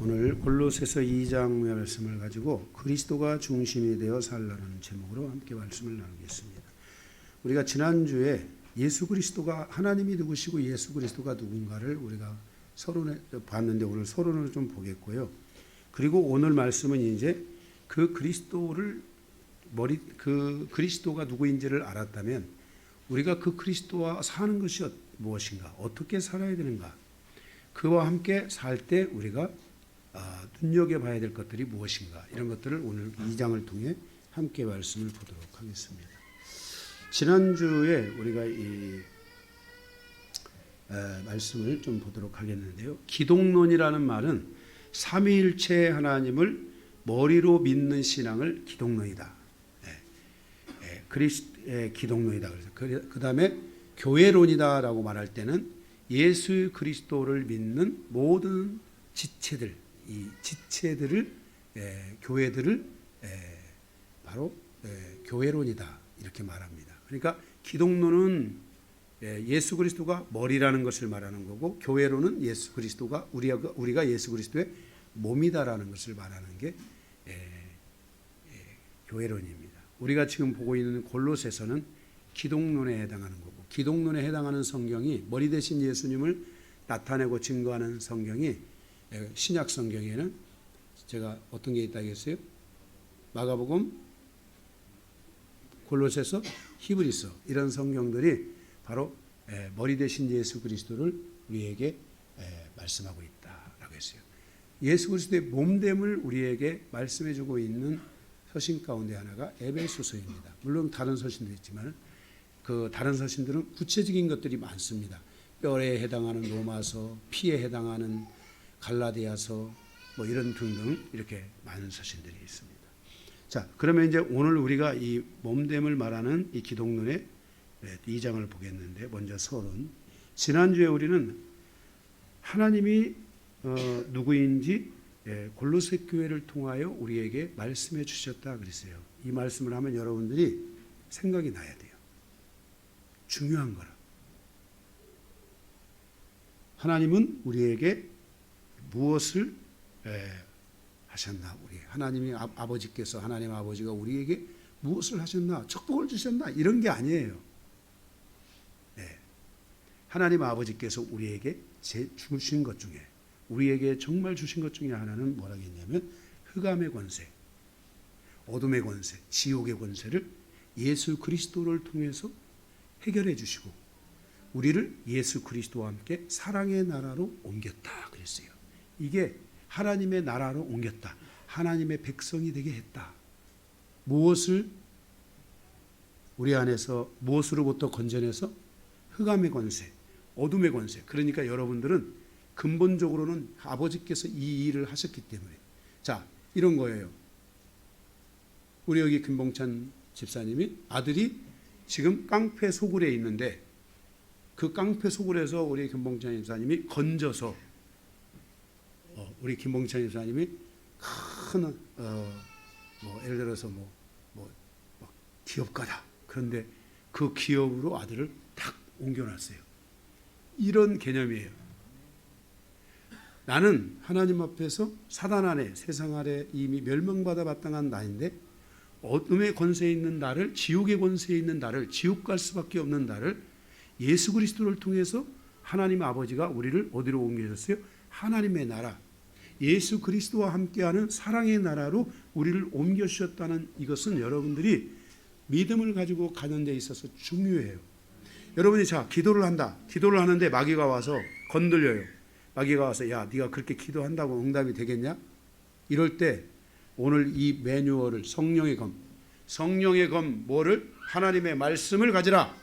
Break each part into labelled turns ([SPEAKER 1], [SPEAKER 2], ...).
[SPEAKER 1] 오늘 골로새서 2장 말씀을 가지고 그리스도가 중심이 되어 살라는 제목으로 함께 말씀을 나누겠습니다. 우리가 지난주에 예수 그리스도가 하나님이 누구시고 예수 그리스도가 누군가를 우리가 서론에 봤는데 오늘 서론을 좀 보겠고요. 그리고 오늘 말씀은 이제 그 그리스도가 누구인지를 알았다면 우리가 그 그리스도와 사는 것이 무엇인가, 어떻게 살아야 되는가, 그와 함께 살 때 우리가 눈여겨봐야 될 것들이 무엇인가, 이런 것들을 오늘 2장을 통해 함께 말씀을 보도록 하겠습니다. 지난주에 우리가 이 말씀을 좀 보도록 하겠는데요. 기독론이라는 말은 삼위일체 하나님을 머리로 믿는 신앙을 기독론이다. 기독론이다. 그래서 그 다음에 교회론이다라고 말할 때는 예수 그리스도를 믿는 모든 지체들, 이 지체들을 교회들을 바로 교회론이다 이렇게 말합니다. 그러니까 기독론은 예수 그리스도가 머리라는 것을 말하는 거고, 교회론은 예수 그리스도가 우리가 예수 그리스도의 몸이다라는 것을 말하는 게 교회론입니다. 우리가 지금 보고 있는 골로새서는 기독론에 해당하는 거고, 기독론에 해당하는 성경이 머리 대신 예수님을 나타내고 증거하는 성경이 신약 성경에는 제가 어떤 게 있다고 했어요? 마가복음, 골로새서, 히브리서, 이런 성경들이 바로 머리 대신 예수 그리스도를 우리에게 말씀하고 있다라고 했어요. 예수 그리스도의 몸됨을 우리에게 말씀해주고 있는 서신 가운데 하나가 에베소서입니다. 물론 다른 서신도 있지만 그 다른 서신들은 구체적인 것들이 많습니다. 뼈에 해당하는 로마서, 피에 해당하는 갈라디아서, 뭐 이런 등등 이렇게 많은 서신들이 있습니다. 자, 그러면 이제 오늘 우리가 이 몸됨을 말하는 이 기독론의 2장을 보겠는데, 먼저 서론. 지난주에 우리는 하나님이 누구인지 골로새 교회를 통하여 우리에게 말씀해 주셨다 그랬어요. 이 말씀을 하면 여러분들이 생각이 나야 돼요. 중요한 거라. 하나님은 우리에게 무엇을 하셨나? 우리 하나님이 아버지께서, 하나님 아버지가 우리에게 무엇을 하셨나? 축복을 주셨나? 이런 게 아니에요. 하나님 아버지께서 우리에게 주신 것 중에, 우리에게 정말 주신 것 중에 하나는 뭐라고 했냐면 흑암의 권세, 어둠의 권세, 지옥의 권세를 예수 그리스도를 통해서 해결해 주시고 우리를 예수 그리스도와 함께 사랑의 나라로 옮겼다 그랬어요. 이게 하나님의 나라로 옮겼다, 하나님의 백성이 되게 했다. 무엇을 우리 안에서, 무엇으로부터 건져내서? 흑암의 권세, 어둠의 권세. 그러니까 여러분들은 근본적으로는 아버지께서 이 일을 하셨기 때문에, 자, 이런 거예요. 우리 여기 김봉찬 집사님이 아들이 지금 깡패 소굴에 있는데, 그 깡패 소굴에서 우리 김봉찬 집사님이 건져서 우리 김봉찬 집사님이 큰 예를 들어서 기업가다. 그런데 그 기업으로 아들을 탁 옮겨놨어요. 이런 개념이에요. 나는 하나님 앞에서 사단 안에, 세상 아래 이미 멸망받아 마땅한 나인데, 어둠의 권세에 있는 나를, 지옥의 권세에 있는 나를, 지옥 갈 수밖에 없는 나를 예수 그리스도를 통해서 하나님 아버지가 우리를 어디로 옮겨줬어요? 하나님의 나라, 예수 그리스도와 함께하는 사랑의 나라로 우리를 옮겨주셨다는 이것은 여러분들이 믿음을 가지고 가는 데 있어서 중요해요. 여러분이 자, 기도를 한다. 기도를 하는데 마귀가 와서 건들려요. 마귀가 와서 야, 네가 그렇게 기도한다고 응답이 되겠냐? 이럴 때 오늘 이 매뉴얼을, 성령의 검 뭐를? 하나님의 말씀을 가지라.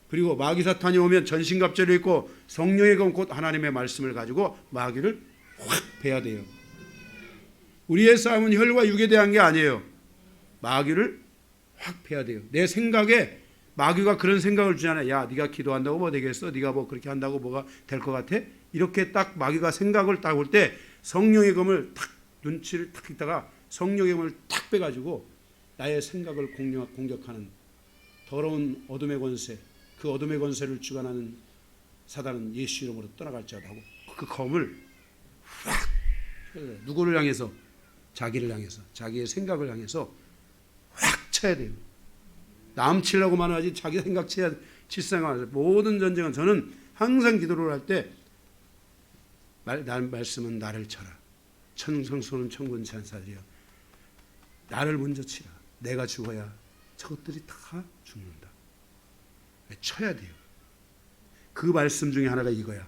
[SPEAKER 1] 그리고 마귀 사탄이 오면 전신갑주를 입고 성령의 검 곧 하나님의 말씀을 가지고 마귀를 확 베야 돼요. 우리의 싸움은 혈과 육에 대한 게 아니에요. 마귀를 확 베야 돼요. 내 생각에 마귀가 그런 생각을 주잖아요. 야, 네가 기도한다고 뭐 되겠어? 네가 뭐 그렇게 한다고 뭐가 될 것 같아? 이렇게 딱 마귀가 생각을 딱 올 때 성령의 검을 탁, 눈치를 탁 있다가 성령의 검을 탁 빼가지고 나의 생각을 공격하는 더러운 어둠의 권세, 그 어둠의 권세를 주관하는 사단은 예수 이름으로 떠나갈지어다 하고 그 검을 확 누구를 향해서? 자기를 향해서, 자기의 생각을 향해서 확 쳐야 돼요. 남 치려고만 하지 자기 생각 칠 생각 안 해요. 모든 전쟁은 저는 항상 기도를 할 때 말씀은 나를 쳐라. 천성소는 천군천사들이여 나를 먼저 치라. 내가 죽어야 저것들이 다 죽는다. 쳐야 돼요. 그 말씀 중에 하나가 이거야.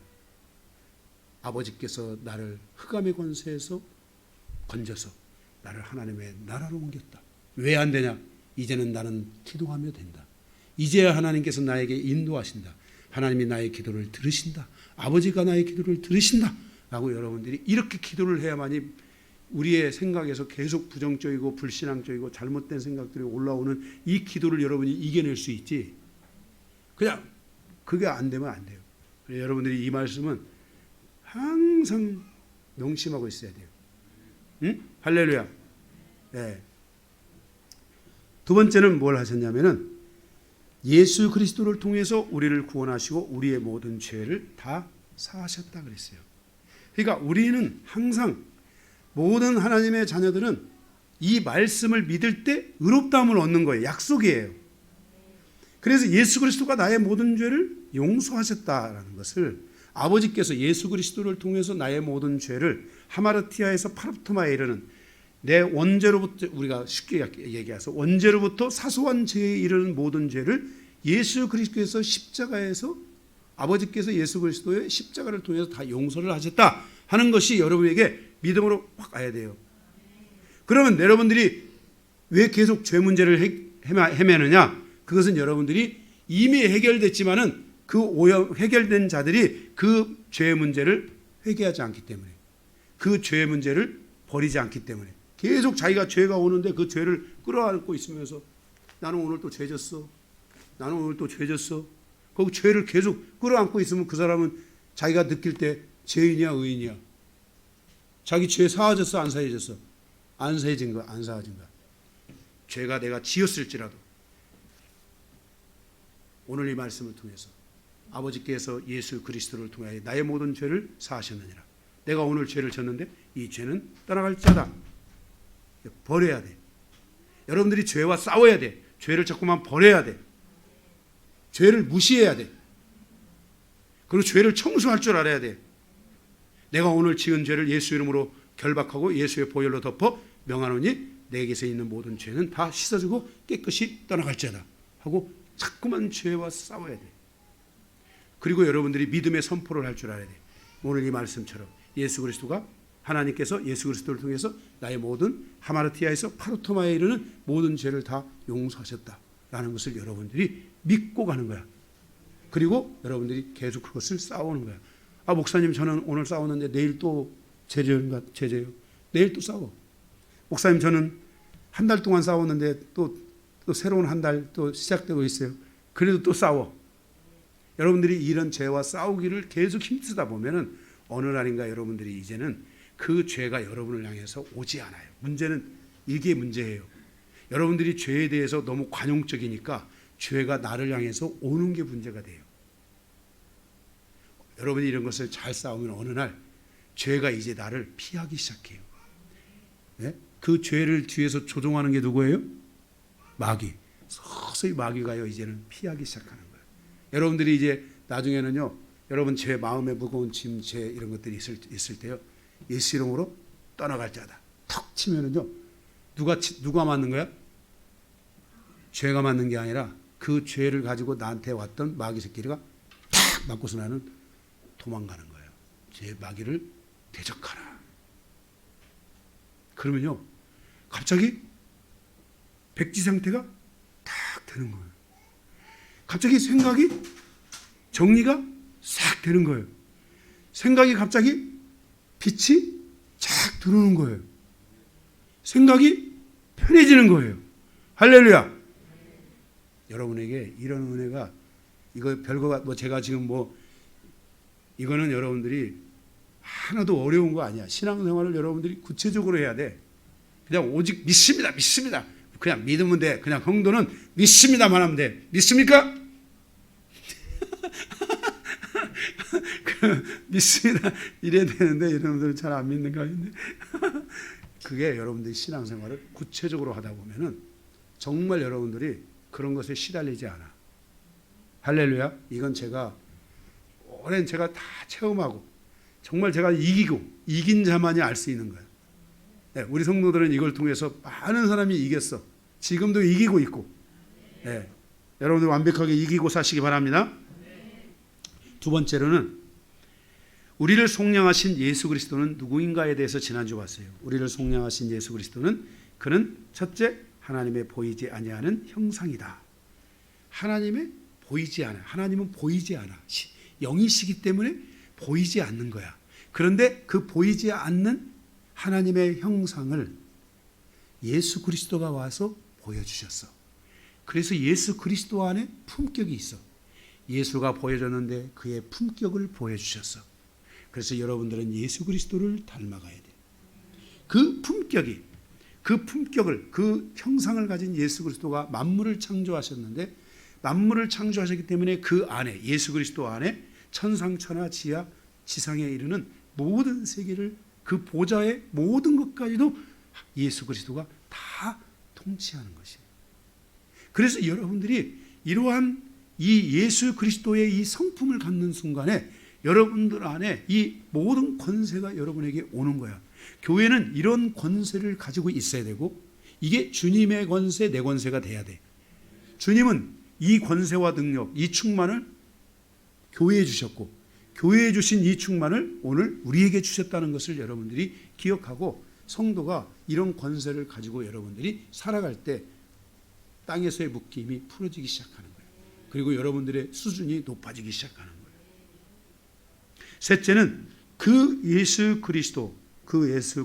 [SPEAKER 1] 아버지께서 나를 흑암의 권세에서 건져서 나를 하나님의 나라로 옮겼다. 왜 안 되냐? 이제는 나는 기도하며 된다. 이제야 하나님께서 나에게 인도하신다. 하나님이 나의 기도를 들으신다. 아버지가 나의 기도를 들으신다. 라고 여러분들이 이렇게 기도를 해야만이 우리의 생각에서 계속 부정적이고 불신앙적이고 잘못된 생각들이 올라오는 이 기도를 여러분이 이겨낼 수 있지. 그냥 그게 안 되면 안 돼요. 여러분들이 이 말씀은 항상 명심하고 있어야 돼요. 응? 할렐루야. 네. 두 번째는 뭘 하셨냐면은 예수 그리스도를 통해서 우리를 구원하시고 우리의 모든 죄를 다 사하셨다 그랬어요. 그러니까 우리는 항상 모든 하나님의 자녀들은 이 말씀을 믿을 때 의롭다함을 얻는 거예요. 약속이에요. 그래서 예수 그리스도가 나의 모든 죄를 용서하셨다라는 것을 아버지께서 예수 그리스도를 통해서 나의 모든 죄를 하마르티아에서 파르토마에 이르는 내 원죄로부터 우리가 쉽게 얘기해서 원죄로부터 사소한 죄에 이르는 모든 죄를 예수 그리스도께서 십자가에서 아버지께서 예수 그리스도의 십자가를 통해서 다 용서를 하셨다 하는 것이 여러분에게 믿음으로 확 와야 돼요. 그러면 여러분들이 왜 계속 죄 문제를 헤매느냐? 그것은 여러분들이 이미 해결됐지만은 그 해결된 자들이 그 죄 문제를 회개하지 않기 때문에 그 죄 문제를 버리지 않기 때문에 계속 자기가 죄가 오는데 그 죄를 끌어안고 있으면서 나는 오늘 또 죄졌어. 나는 오늘 또 죄졌어. 그 죄를 계속 끌어안고 있으면 그 사람은 자기가 느낄 때 죄인이야 의인이야. 자기 죄 사해졌어 안 사해졌어? 안 사해진 거야 안 사해진 거야. 죄가 내가 지었을지라도 오늘 이 말씀을 통해서 아버지께서 예수 그리스도를 통하여 나의 모든 죄를 사하셨느니라. 내가 오늘 죄를 졌는데 이 죄는 떠나갈 자다. 버려야 돼. 여러분들이 죄와 싸워야 돼. 죄를 자꾸만 버려야 돼. 죄를 무시해야 돼. 그리고 죄를 청소할 줄 알아야 돼. 내가 오늘 지은 죄를 예수 이름으로 결박하고 예수의 보혈로 덮어 명하노니 내게서 있는 모든 죄는 다 씻어주고 깨끗이 떠나갈 자다 하고 자꾸만 죄와 싸워야 돼. 그리고 여러분들이 믿음의 선포를 할 줄 알아야 돼. 오늘 이 말씀처럼 예수 그리스도가 하나님께서 예수 그리스도를 통해서 나의 모든 하마르티아에서 파르토마에 이르는 모든 죄를 다 용서하셨다라는 것을 여러분들이 믿고 가는 거야. 그리고 여러분들이 계속 그것을 싸우는 거야. 아 목사님 저는 오늘 싸웠는데 내일 또 제재요. 내일 또 싸워. 목사님 저는 한 달 동안 싸웠는데 또 새로운 한 달 또 시작되고 있어요. 그래도 또 싸워. 여러분들이 이런 죄와 싸우기를 계속 힘쓰다 보면은 어느 날인가 여러분들이 이제는 그 죄가 여러분을 향해서 오지 않아요. 문제는 이게 문제예요. 여러분들이 죄에 대해서 너무 관용적이니까 죄가 나를 향해서 오는 게 문제가 돼요. 여러분이 이런 것을 잘 싸우면 어느 날 죄가 이제 나를 피하기 시작해요. 네? 그 죄를 뒤에서 조종하는 게 누구예요? 마귀. 서서히 마귀가요 이제는 피하기 시작하는 거예요. 여러분들이 이제 나중에는요 여러분 죄 마음에 무거운 짐, 죄 이런 것들이 있을 때요 예수 이름으로 떠나갈 자다 턱 치면은요 누가 맞는 거야? 죄가 맞는 게 아니라 그 죄를 가지고 나한테 왔던 마귀 새끼가 탁 맞고서 나는 도망가는 거예요. 죄 마귀를 대적하라. 그러면요 갑자기 백지 상태가 딱 되는 거예요. 갑자기 생각이 정리가 싹 되는 거예요. 생각이 갑자기 빛이 쫙 들어오는 거예요. 생각이 편해지는 거예요. 할렐루야. 여러분에게 이런 은혜가 이거 별거가 뭐 제가 지금 뭐 이거는 여러분들이 하나도 어려운 거 아니야. 신앙생활을 여러분들이 구체적으로 해야 돼. 그냥 오직 믿습니다. 그냥 믿으면 돼. 그냥 성도는 믿습니다만 하면 돼. 믿습니까? 믿습니다. 이래야 되는데 여러분들은 잘 안 믿는가 했는데 그게 여러분들이 신앙생활을 구체적으로 하다 보면은 정말 여러분들이 그런 것에 시달리지 않아. 할렐루야. 이건 제가 오랜 제가 다 체험하고 정말 제가 이긴 자만이 알 수 있는 거예요. 네, 우리 성도들은 이걸 통해서 많은 사람이 이겼어. 지금도 이기고 있고. 네, 여러분들 완벽하게 이기고 사시기 바랍니다. 두 번째로는 우리를 속량하신 예수 그리스도는 누구인가에 대해서 지난주 봤어요. 우리를 속량하신 예수 그리스도는 그는 첫째 하나님의 보이지 아니하는 형상이다. 하나님의 보이지 않아. 하나님은 보이지 않아. 영이시기 때문에 보이지 않는 거야. 그런데 그 보이지 않는 하나님의 형상을 예수 그리스도가 와서 보여주셨어. 그래서 예수 그리스도 안에 품격이 있어. 예수가 보여줬는데 그의 품격을 보여주셨어. 그래서 여러분들은 예수 그리스도를 닮아가야 돼. 그 품격을, 그 형상을 가진 예수 그리스도가 만물을 창조하셨는데 만물을 창조하셨기 때문에 그 안에 예수 그리스도 안에 천상천하 지하 지상에 이르는 모든 세계를 그 보좌의 모든 것까지도 예수 그리스도가 다 통치하는 것이에요. 그래서 여러분들이 이러한 이 예수 그리스도의 이 성품을 갖는 순간에 여러분들 안에 이 모든 권세가 여러분에게 오는 거야. 교회는 이런 권세를 가지고 있어야 되고 이게 주님의 권세, 내 권세가 돼야 돼. 주님은 이 권세와 능력, 이 충만을 교회에 주셨고 교회에 주신 이 충만을 오늘 우리에게 주셨다는 것을 여러분들이 기억하고 성도가 이런 권세를 가지고 여러분들이 살아갈 때 땅에서의 묶임이 풀어지기 시작하는 거예요. 그리고 여러분들의 수준이 높아지기 시작하는 거예요. 셋째는 그 예수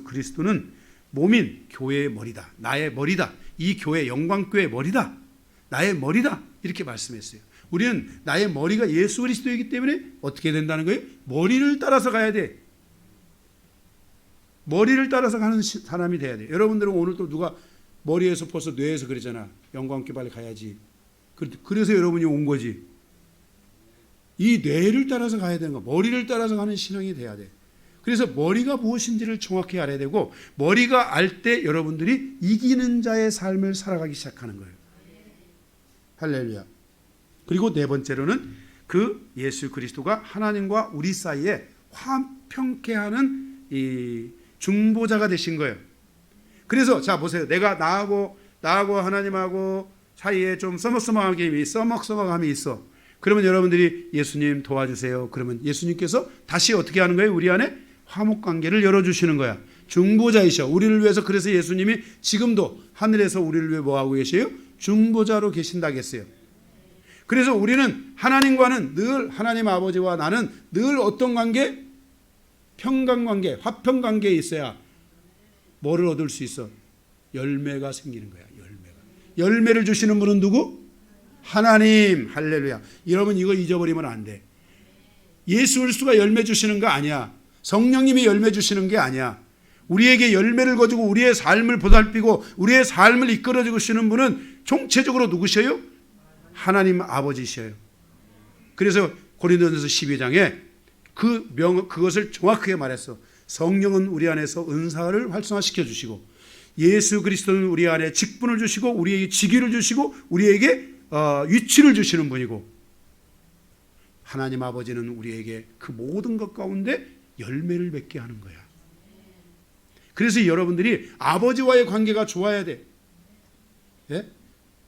[SPEAKER 1] 그리스도는 몸인 교회의 머리다. 나의 머리다. 이 교회 영광교회의 머리다. 나의 머리다. 이렇게 말씀했어요. 우리는 나의 머리가 예수 그리스도이기 때문에 어떻게 된다는 거예요? 머리를 따라서 가야 돼. 머리를 따라서 가는 사람이 돼야 돼. 여러분들은 오늘 또 누가 머리에서 벌써 뇌에서 그러잖아. 영광교회 빨리 가야지. 그래서 여러분이 온 거지. 이 뇌를 따라서 가야 되는 거, 머리를 따라서 가는 신앙이 돼야 돼. 그래서 머리가 무엇인지를 정확히 알아야 되고 머리가 알 때 여러분들이 이기는 자의 삶을 살아가기 시작하는 거예요. 할렐루야. 그리고 네 번째로는 그 예수 그리스도가 하나님과 우리 사이에 화평케 하는 이 중보자가 되신 거예요. 그래서 자 보세요. 내가 나하고 하나님하고 사이에 좀 써먹써먹함이 있어. 그러면 여러분들이 예수님 도와주세요. 그러면 예수님께서 다시 어떻게 하는 거예요? 우리 안에 화목관계를 열어주시는 거야. 중보자이셔. 우리를 위해서. 그래서 예수님이 지금도 하늘에서 우리를 위해 뭐하고 계세요? 중보자로 계신다겠어요. 그래서 우리는 하나님과는 늘 하나님 아버지와 나는 늘 어떤 관계? 평강관계, 화평관계에 있어야 뭐를 얻을 수 있어? 열매가 생기는 거야. 열매를 주시는 분은 누구? 하나님. 할렐루야. 여러분 이거 잊어버리면 안 돼. 예수 그리스도가 열매 주시는 거 아니야. 성령님이 열매 주시는 게 아니야. 우리에게 열매를 거두고 우리의 삶을 보살피고 우리의 삶을 이끌어 주시는 분은 총체적으로 누구셔요? 하나님 아버지셔요. 그래서 고린도전서 12장에 그것을 정확하게 말했어. 성령은 우리 안에서 은사를 활성화시켜 주시고 예수 그리스도는 우리 안에 직분을 주시고 우리에게 직위를 주시고 우리에게 위치를 주시는 분이고 하나님 아버지는 우리에게 그 모든 것 가운데 열매를 맺게 하는 거야. 그래서 여러분들이 아버지와의 관계가 좋아야 돼. 예?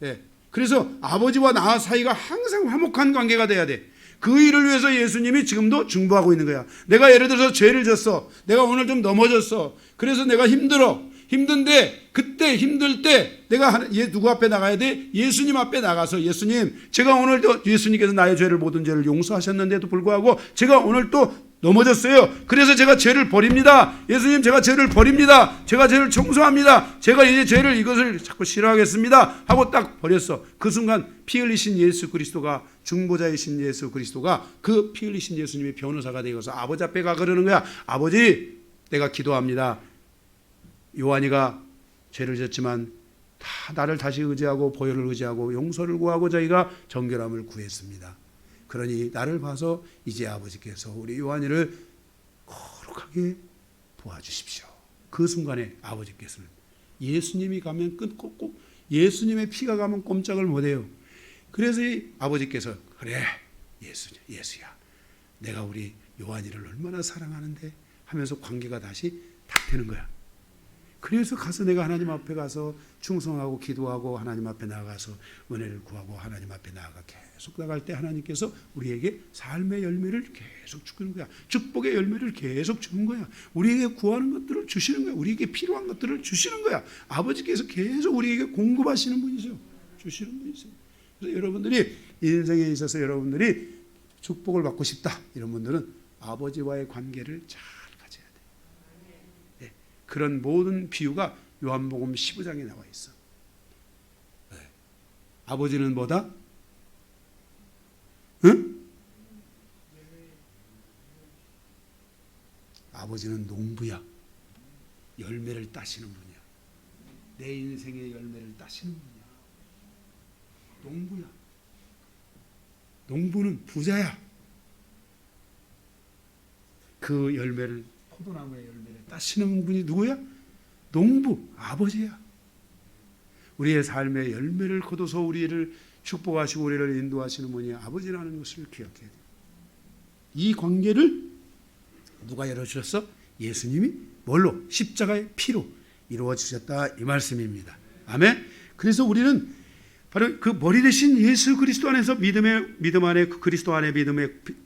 [SPEAKER 1] 예. 그래서 아버지와 나 사이가 항상 화목한 관계가 돼야 돼. 그 일을 위해서 예수님이 지금도 중보하고 있는 거야. 내가 예를 들어서 죄를 졌어. 내가 오늘 좀 넘어졌어. 그래서 내가 힘든데 그때 힘들 때 내가 누구 앞에 나가야 돼? 예수님 앞에 나가서 예수님 제가 오늘도 예수님께서 나의 죄를 모든 죄를 용서하셨는데도 불구하고 제가 오늘 또 넘어졌어요. 그래서 제가 죄를 버립니다. 예수님 제가 죄를 버립니다. 제가 죄를 청소합니다. 제가 이제 죄를 이것을 자꾸 싫어하겠습니다 하고 딱 버렸어. 그 순간 피 흘리신 예수 그리스도가 중보자이신 예수 그리스도가 그 피 흘리신 예수님의 변호사가 되어서 아버지 앞에 가 그러는 거야. 아버지 내가 기도합니다. 요한이가 죄를 졌지만 다 나를 다시 의지하고 보혈을 의지하고 용서를 구하고 저희가 정결함을 구했습니다. 그러니 나를 봐서 이제 아버지께서 우리 요한이를 거룩하게 도와주십시오. 그 순간에 아버지께서는 예수님이 가면 끊고 예수님의 피가 가면 꼼짝을 못해요. 그래서 아버지께서 그래 예수야 내가 우리 요한이를 얼마나 사랑하는데 하면서 관계가 다시 딱 되는 거야. 그래서 가서 내가 하나님 앞에 가서 충성하고 기도하고 하나님 앞에 나아가서 은혜를 구하고 하나님 앞에 나아가 계속 나갈 때 하나님께서 우리에게 삶의 열매를 계속 주는 거야. 축복의 열매를 계속 주는 거야. 우리에게 구하는 것들을 주시는 거야. 우리에게 필요한 것들을 주시는 거야. 아버지께서 계속 우리에게 공급하시는 분이죠. 주시는 분이죠. 그래서 여러분들이 인생에 있어서 여러분들이 축복을 받고 싶다 이런 분들은 아버지와의 관계를 잘 가져야 돼. 네. 그런 모든 비유가 요한복음 15장에 나와 있어. 네. 아버지는 뭐다? 응? 아버지는 농부야. 열매를 따시는 분이야. 내 인생의 열매를 따시는 분이야. 농부야. 농부는 부자야. 그 열매를 포도나무의 열매를 따시는 분이 누구야? 농부, 아버지야. 우리의 삶의 열매를 거둬서 우리를 축복하시고 우리를 인도하시는 분이 아버지라는 것을 기억해야 돼요. 이 관계를 누가 열어주셨어? 예수님이 뭘로? 십자가의 피로 이루어 주셨다 이 말씀입니다. 아멘. 그래서 우리는 바로 그 머리 대신 예수 그리스도 안에서 믿음 안에 그 그리스도 안에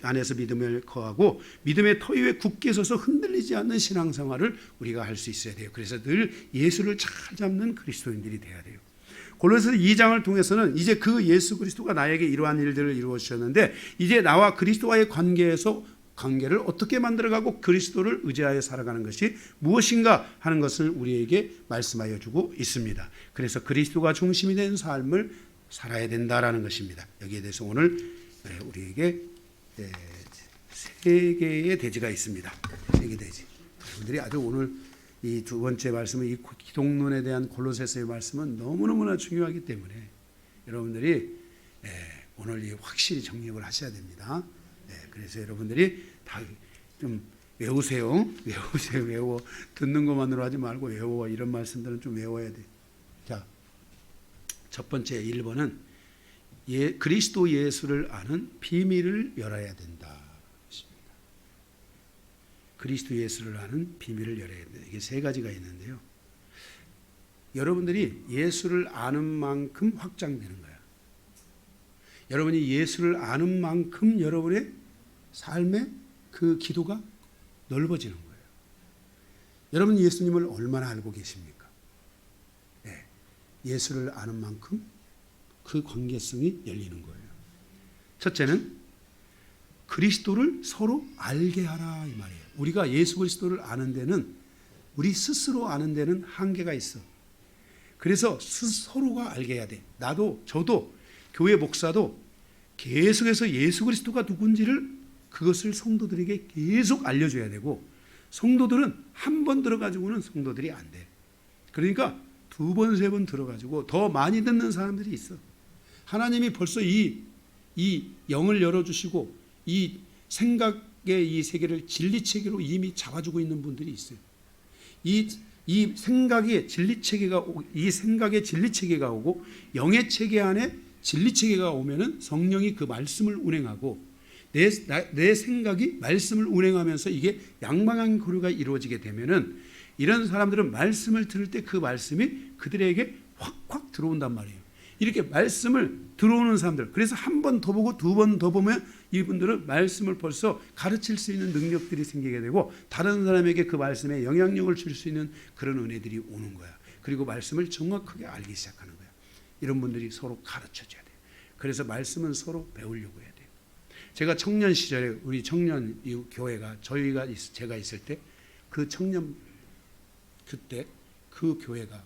[SPEAKER 1] 안에서 믿음을 거하고 믿음의 터 위에 굳게 서서 흔들리지 않는 신앙생활을 우리가 할 수 있어야 돼요. 그래서 늘 예수를 잘 잡는 그리스도인들이 돼야 돼요. 골로새서 2장을 통해서는 이제 그 예수 그리스도가 나에게 이러한 일들을 이루어 주셨는데 이제 나와 그리스도와의 관계를 어떻게 만들어가고 그리스도를 의지하여 살아가는 것이 무엇인가 하는 것을 우리에게 말씀하여 주고 있습니다. 그래서 그리스도가 중심이 된 삶을 살아야 된다라는 것입니다. 여기에 대해서 오늘 우리에게 세 개의 대지가 있습니다. 세 개 대지. 여러분들이 아주 오늘 이 두 번째 말씀은 이 기독론에 대한 골로새서의 말씀은 너무너무나 중요하기 때문에 여러분들이 오늘 확실히 정립을 하셔야 됩니다. 그래서 여러분들이 다 좀 외우세요. 외워. 듣는 것만으로 하지 말고 외워. 이런 말씀들은 좀 외워야 돼. 자, 첫 번째 1번은 그리스도 예수를 아는 비밀을 열어야 된다. 그리스도 예수를 아는 비밀을 열어야 된다. 이게 세 가지가 있는데요. 여러분들이 예수를 아는 만큼 확장되는 거야. 여러분이 예수를 아는 만큼 여러분의 삶의 그 기도가 넓어지는 거예요. 여러분 예수님을 얼마나 알고 계십니까? 네. 예수를 아는 만큼 그 관계성이 열리는 거예요. 첫째는 그리스도를 서로 알게 하라 이 말이에요. 우리가 예수 그리스도를 아는 데는 우리 스스로 아는 데는 한계가 있어. 그래서 서로가 알게 해야 돼. 저도 교회 목사도 계속해서 예수 그리스도가 누군지를 그것을 성도들에게 계속 알려줘야 되고 성도들은 한 번 들어가지고는 성도들이 안 돼. 그러니까 두 번, 세 번 들어가지고 더 많이 듣는 사람들이 있어. 하나님이 벌써 이 영을 열어주시고 이 생각의 이 세계를 진리체계로 이미 잡아주고 있는 분들이 있어요. 이 생각의 진리체계가 오고 영의 체계 안에 진리체계가 오면은 성령이 그 말씀을 운행하고 내 생각이 말씀을 운행하면서 이게 양방향 교류가 이루어지게 되면은 이런 사람들은 말씀을 들을 때 그 말씀이 그들에게 확확 들어온단 말이에요. 이렇게 말씀을 들어오는 사람들, 그래서 한 번 더 보고 두 번 더 보면 이분들은 말씀을 벌써 가르칠 수 있는 능력들이 생기게 되고 다른 사람에게 그 말씀에 영향력을 줄 수 있는 그런 은혜들이 오는 거야. 그리고 말씀을 정확하게 알기 시작하는 거야. 이런 분들이 서로 가르쳐줘야 돼요. 그래서 말씀은 서로 배우려고 해야 돼요. 제가 청년 시절에 우리 청년 이 교회가 제가 있을 때 그 청년 그때 그 교회가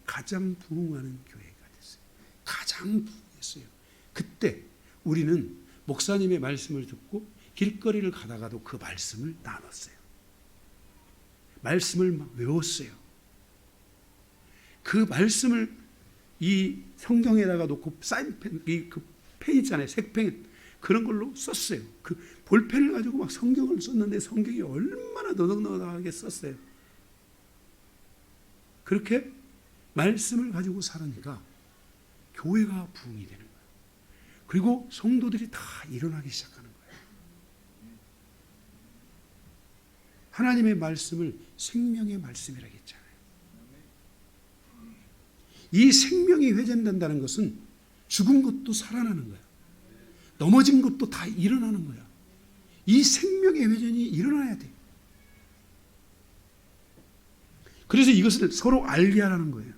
[SPEAKER 1] 가장 부흥하는 교회가 됐어요. 가장 부흥했어요. 그때 우리는 목사님의 말씀을 듣고 길거리를 가다가도 그 말씀을 나눴어요. 말씀을 막 외웠어요. 그 말씀을 이 성경에다가 놓고 사인펜, 그 펜 있잖아요. 색펜. 그런 걸로 썼어요. 그 볼펜을 가지고 막 성경을 썼는데 성경이 얼마나 너덕너덕하게 썼어요. 그렇게 말씀을 가지고 살으니까 교회가 부흥이 되는 거예요. 그리고 성도들이 다 일어나기 시작하는 거예요. 하나님의 말씀을 생명의 말씀이라고 했잖아요. 이 생명이 회전된다는 것은 죽은 것도 살아나는 거야. 넘어진 것도 다 일어나는 거야. 이 생명의 회전이 일어나야 돼. 그래서 이것을 서로 알게 하라는 거예요.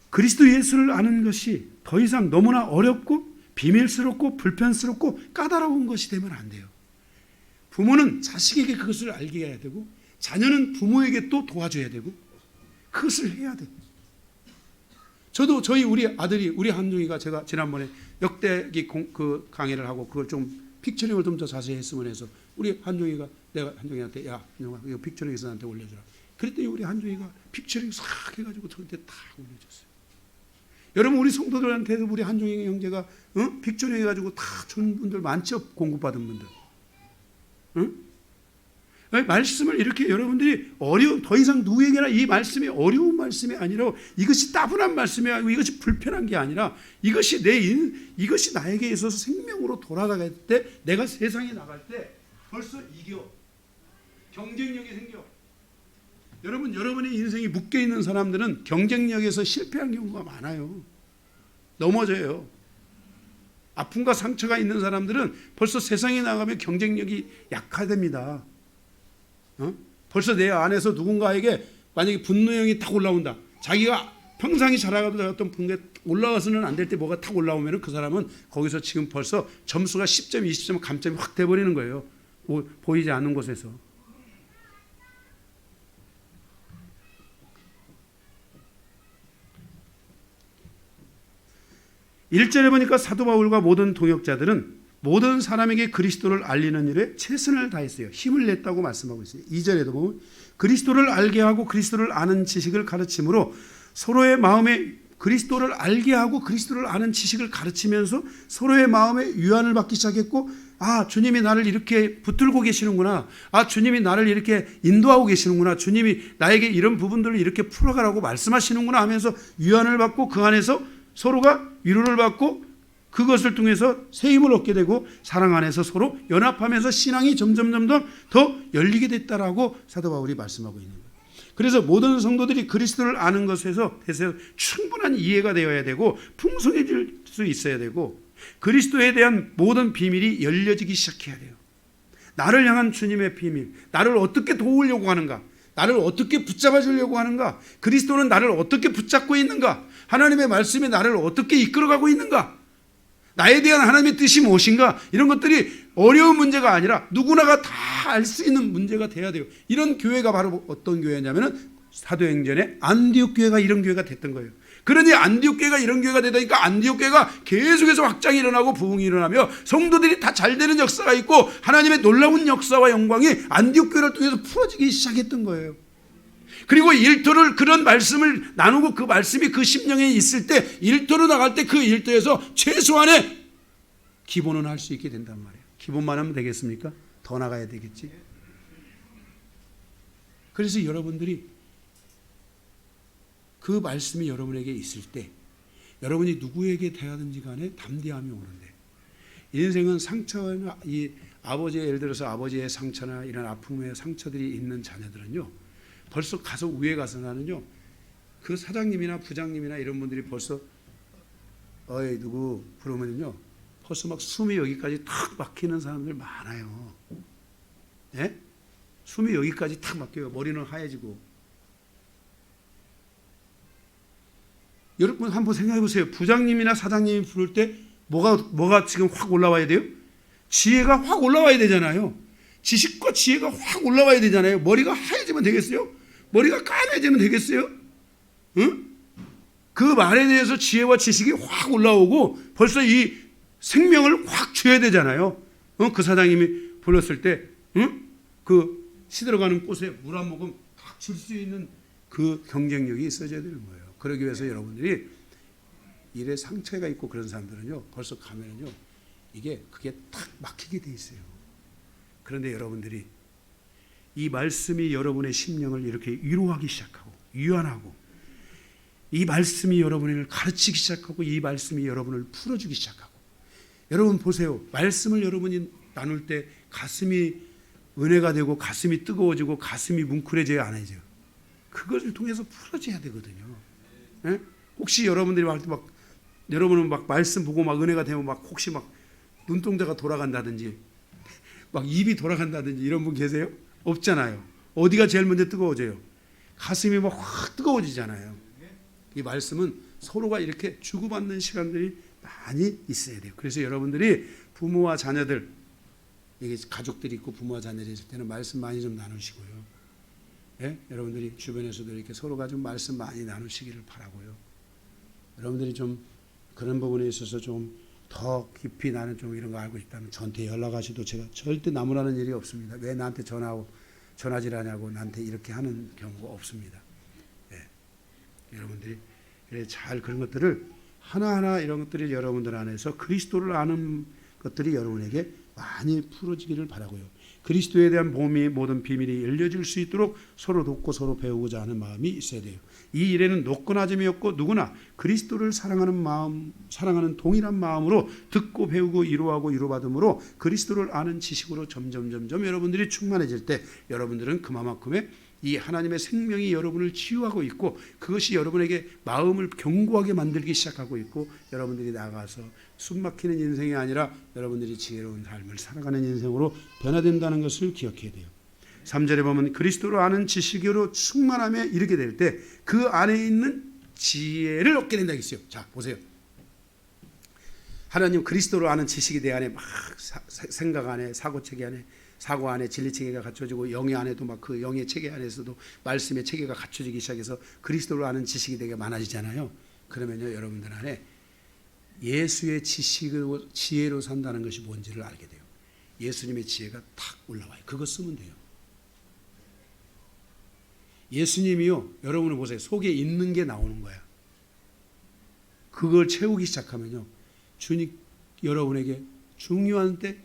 [SPEAKER 1] 그리스도 예수를 아는 것이 더 이상 너무나 어렵고 비밀스럽고 불편스럽고 까다로운 것이 되면 안 돼요. 부모는 자식에게 그것을 알게 해야 되고 자녀는 부모에게 또 도와줘야 되고 그것을 해야 돼. 저도 우리 아들이 우리 한중이가 제가 지난번에 역대기 그 강의를 하고 그걸 좀 픽처링을 좀 더 자세히 했으면 해서 우리 한중이가 내가 한중이한테 야 한중아 이거 픽처링해서 나한테 올려주라. 그랬더니 우리 한중이가 픽처링 싹 해가지고 저한테 다 올려줬어요. 여러분 우리 성도들한테도 우리 한중이 형제가 픽처링 해가지고 다 준 분들 많죠. 공급받은 분들. 응? 말씀을 이렇게 여러분들이 더 이상 누구에게나 이 말씀이 어려운 말씀이 아니라 이것이 따분한 말씀이 아니고 이것이 불편한 게 아니라 이것이 이것이 나에게 있어서 생명으로 돌아가갈 때 내가 세상에 나갈 때 벌써 이겨. 경쟁력이 생겨. 여러분 여러분의 인생이 묶여 있는 사람들은 경쟁력에서 실패한 경우가 많아요. 넘어져요. 아픔과 상처가 있는 사람들은 벌써 세상에 나가면 경쟁력이 약화됩니다. 벌써 내 안에서 누군가에게 만약에 분노형이 탁 올라온다. 자기가 평상시 자라가던 분에 올라와서는 안 될 때 뭐가 탁 올라오면 그 사람은 거기서 지금 벌써 점수가 10점, 20점 감점이 확 돼버리는 거예요. 보이지 않는 곳에서. (1절에) 보니까 사도 바울과 모든 동역자들은 모든 사람에게 그리스도를 알리는 일에 최선을 다했어요. 힘을 냈다고 말씀하고 있어요. 2절에도 보면 그리스도를 알게 하고 그리스도를 아는 지식을 가르침으로 서로의 마음에 그리스도를 알게 하고 그리스도를 아는 지식을 가르치면서 서로의 마음에 유한을 받기 시작했고 아 주님이 나를 이렇게 붙들고 계시는구나. 아 주님이 나를 이렇게 인도하고 계시는구나. 주님이 나에게 이런 부분들을 이렇게 풀어가라고 말씀하시는구나 하면서 유한을 받고 그 안에서 서로가 위로를 받고 그것을 통해서 새 힘을 얻게 되고 사랑 안에서 서로 연합하면서 신앙이 점점 더 열리게 됐다라고 사도 바울이 말씀하고 있는 거예요. 그래서 모든 성도들이 그리스도를 아는 것에서 충분한 이해가 되어야 되고 풍성해질 수 있어야 되고 그리스도에 대한 모든 비밀이 열려지기 시작해야 돼요. 나를 향한 주님의 비밀, 나를 어떻게 도우려고 하는가, 나를 어떻게 붙잡아 주려고 하는가, 그리스도는 나를 어떻게 붙잡고 있는가, 하나님의 말씀이 나를 어떻게 이끌어가고 있는가, 나에 대한 하나님의 뜻이 무엇인가, 이런 것들이 어려운 문제가 아니라 누구나가 다 알 수 있는 문제가 돼야 돼요. 이런 교회가 바로 어떤 교회냐면은 사도행전에 안디옥 교회가 이런 교회가 됐던 거예요. 그러니 안디옥 교회가 이런 교회가 되다니까 안디옥 교회가 계속해서 확장이 일어나고 부흥이 일어나며 성도들이 다 잘 되는 역사가 있고 하나님의 놀라운 역사와 영광이 안디옥 교회를 통해서 풀어지기 시작했던 거예요. 그리고 일터를 그런 말씀을 나누고 그 말씀이 그 심령에 있을 때 일터로 나갈 때 그 일터에서 최소한의 기본은 할 수 있게 된단 말이에요. 기본만 하면 되겠습니까? 더 나가야 되겠지. 그래서 여러분들이 그 말씀이 여러분에게 있을 때 여러분이 누구에게 대하든지 간에 담대함이 오는데 인생은 상처나 이 아버지의 예를 들어서 아버지의 상처나 이런 아픔의 상처들이 있는 자녀들은요 벌써 가서 위에 가서 나는요 그 사장님이나 부장님이나 이런 분들이 벌써 어이 누구 부르면요 벌써 막 숨이 여기까지 탁 막히는 사람들 많아요. 예? 숨이 여기까지 탁 막혀요. 머리는 하얘지고. 여러분 한번 생각해 보세요. 부장님이나 사장님이 부를 때 뭐가 지금 확 올라와야 돼요? 지혜가 확 올라와야 되잖아요. 지식과 지혜가 확 올라와야 되잖아요. 머리가 하얘지면 되겠어요? 머리가 까매지면 되겠어요? 응? 그 말에 대해서 지혜와 지식이 확 올라오고 벌써 이 생명을 확 줘야 되잖아요. 그 사장님이 불렀을 때 그 시들어가는 꽃에 물 한 모금 딱 줄 수 있는 그 경쟁력이 있어져야 되는 거예요. 그러기 위해서 여러분들이 일에 상처가 있고 그런 사람들은요 벌써 가면은요 그게 탁 막히게 돼 있어요. 그런데 여러분들이 이 말씀이 여러분의 심령을 이렇게 위로하기 시작하고 위안하고, 이 말씀이 여러분을 가르치기 시작하고, 이 말씀이 여러분을 풀어주기 시작하고. 여러분 보세요. 말씀을 여러분이 나눌 때 가슴이 은혜가 되고 가슴이 뜨거워지고 가슴이 뭉클해져야 안 해져요. 그것을 통해서 풀어져야 되거든요. 예? 혹시 여러분들이 여러분은 말씀 보고 은혜가 되면 혹시 눈동자가 돌아간다든지 입이 돌아간다든지 이런 분 계세요? 없잖아요. 어디가 제일 먼저 뜨거워져요? 가슴이 확 뜨거워지잖아요. 이 말씀은 서로가 이렇게 주고받는 시간들이 많이 있어야 돼요. 그래서 여러분들이 부모와 자녀들, 이게 가족들이 있고 부모와 자녀들이 있을 때는 말씀 많이 좀 나누시고요. 예? 여러분들이 주변에서도 이렇게 서로가 좀 말씀 많이 나누시기를 바라고요. 여러분들이 좀 그런 부분에 있어서 좀 더 깊이 나는 좀 이런 거 알고 싶다면 저한테 연락하셔도 제가 절대 나무라는 일이 없습니다. 왜 나한테 전화질 하냐고 나한테 이렇게 하는 경우가 없습니다. 예. 여러분들이 잘 그런 것들을 하나하나 이런 것들이 여러분들 안에서 그리스도를 아는 것들이 여러분에게 많이 풀어지기를 바라고요. 그리스도에 대한 모든 비밀이 열려질 수 있도록 서로 돕고 서로 배우고자 하는 마음이 있어야 돼요. 이 일에는 노건하짐이 없고 누구나 그리스도를 사랑하는 동일한 마음으로 듣고 배우고 위로하고 위로받음으로 그리스도를 아는 지식으로 점점 여러분들이 충만해질 때 여러분들은 그만큼의 이 하나님의 생명이 여러분을 치유하고 있고, 그것이 여러분에게 마음을 견고하게 만들기 시작하고 있고, 여러분들이 나가서 숨막히는 인생이 아니라 여러분들이 지혜로운 삶을 살아가는 인생으로 변화된다는 것을 기억해야 돼요. 3절에 보면 그리스도를 아는 지식으로 충만함에 이르게 될 때 그 안에 있는 지혜를 얻게 된다고 했어요. 자 보세요. 하나님 그리스도를 아는 지식이 내 안에 생각 안에 사고체계 안에 사고 안에 진리 체계가 갖춰지고 영의 안에도 그 영의 체계 안에서도 말씀의 체계가 갖춰지기 시작해서 그리스도를 아는 지식이 되게 많아지잖아요. 그러면요 여러분들 안에 예수의 지혜로 산다는 것이 뭔지를 알게 돼요. 예수님의 지혜가 탁 올라와요. 그거 쓰면 돼요. 예수님이요 여러분을 보세요. 속에 있는 게 나오는 거야. 그걸 채우기 시작하면요 주님 여러분에게 중요한 때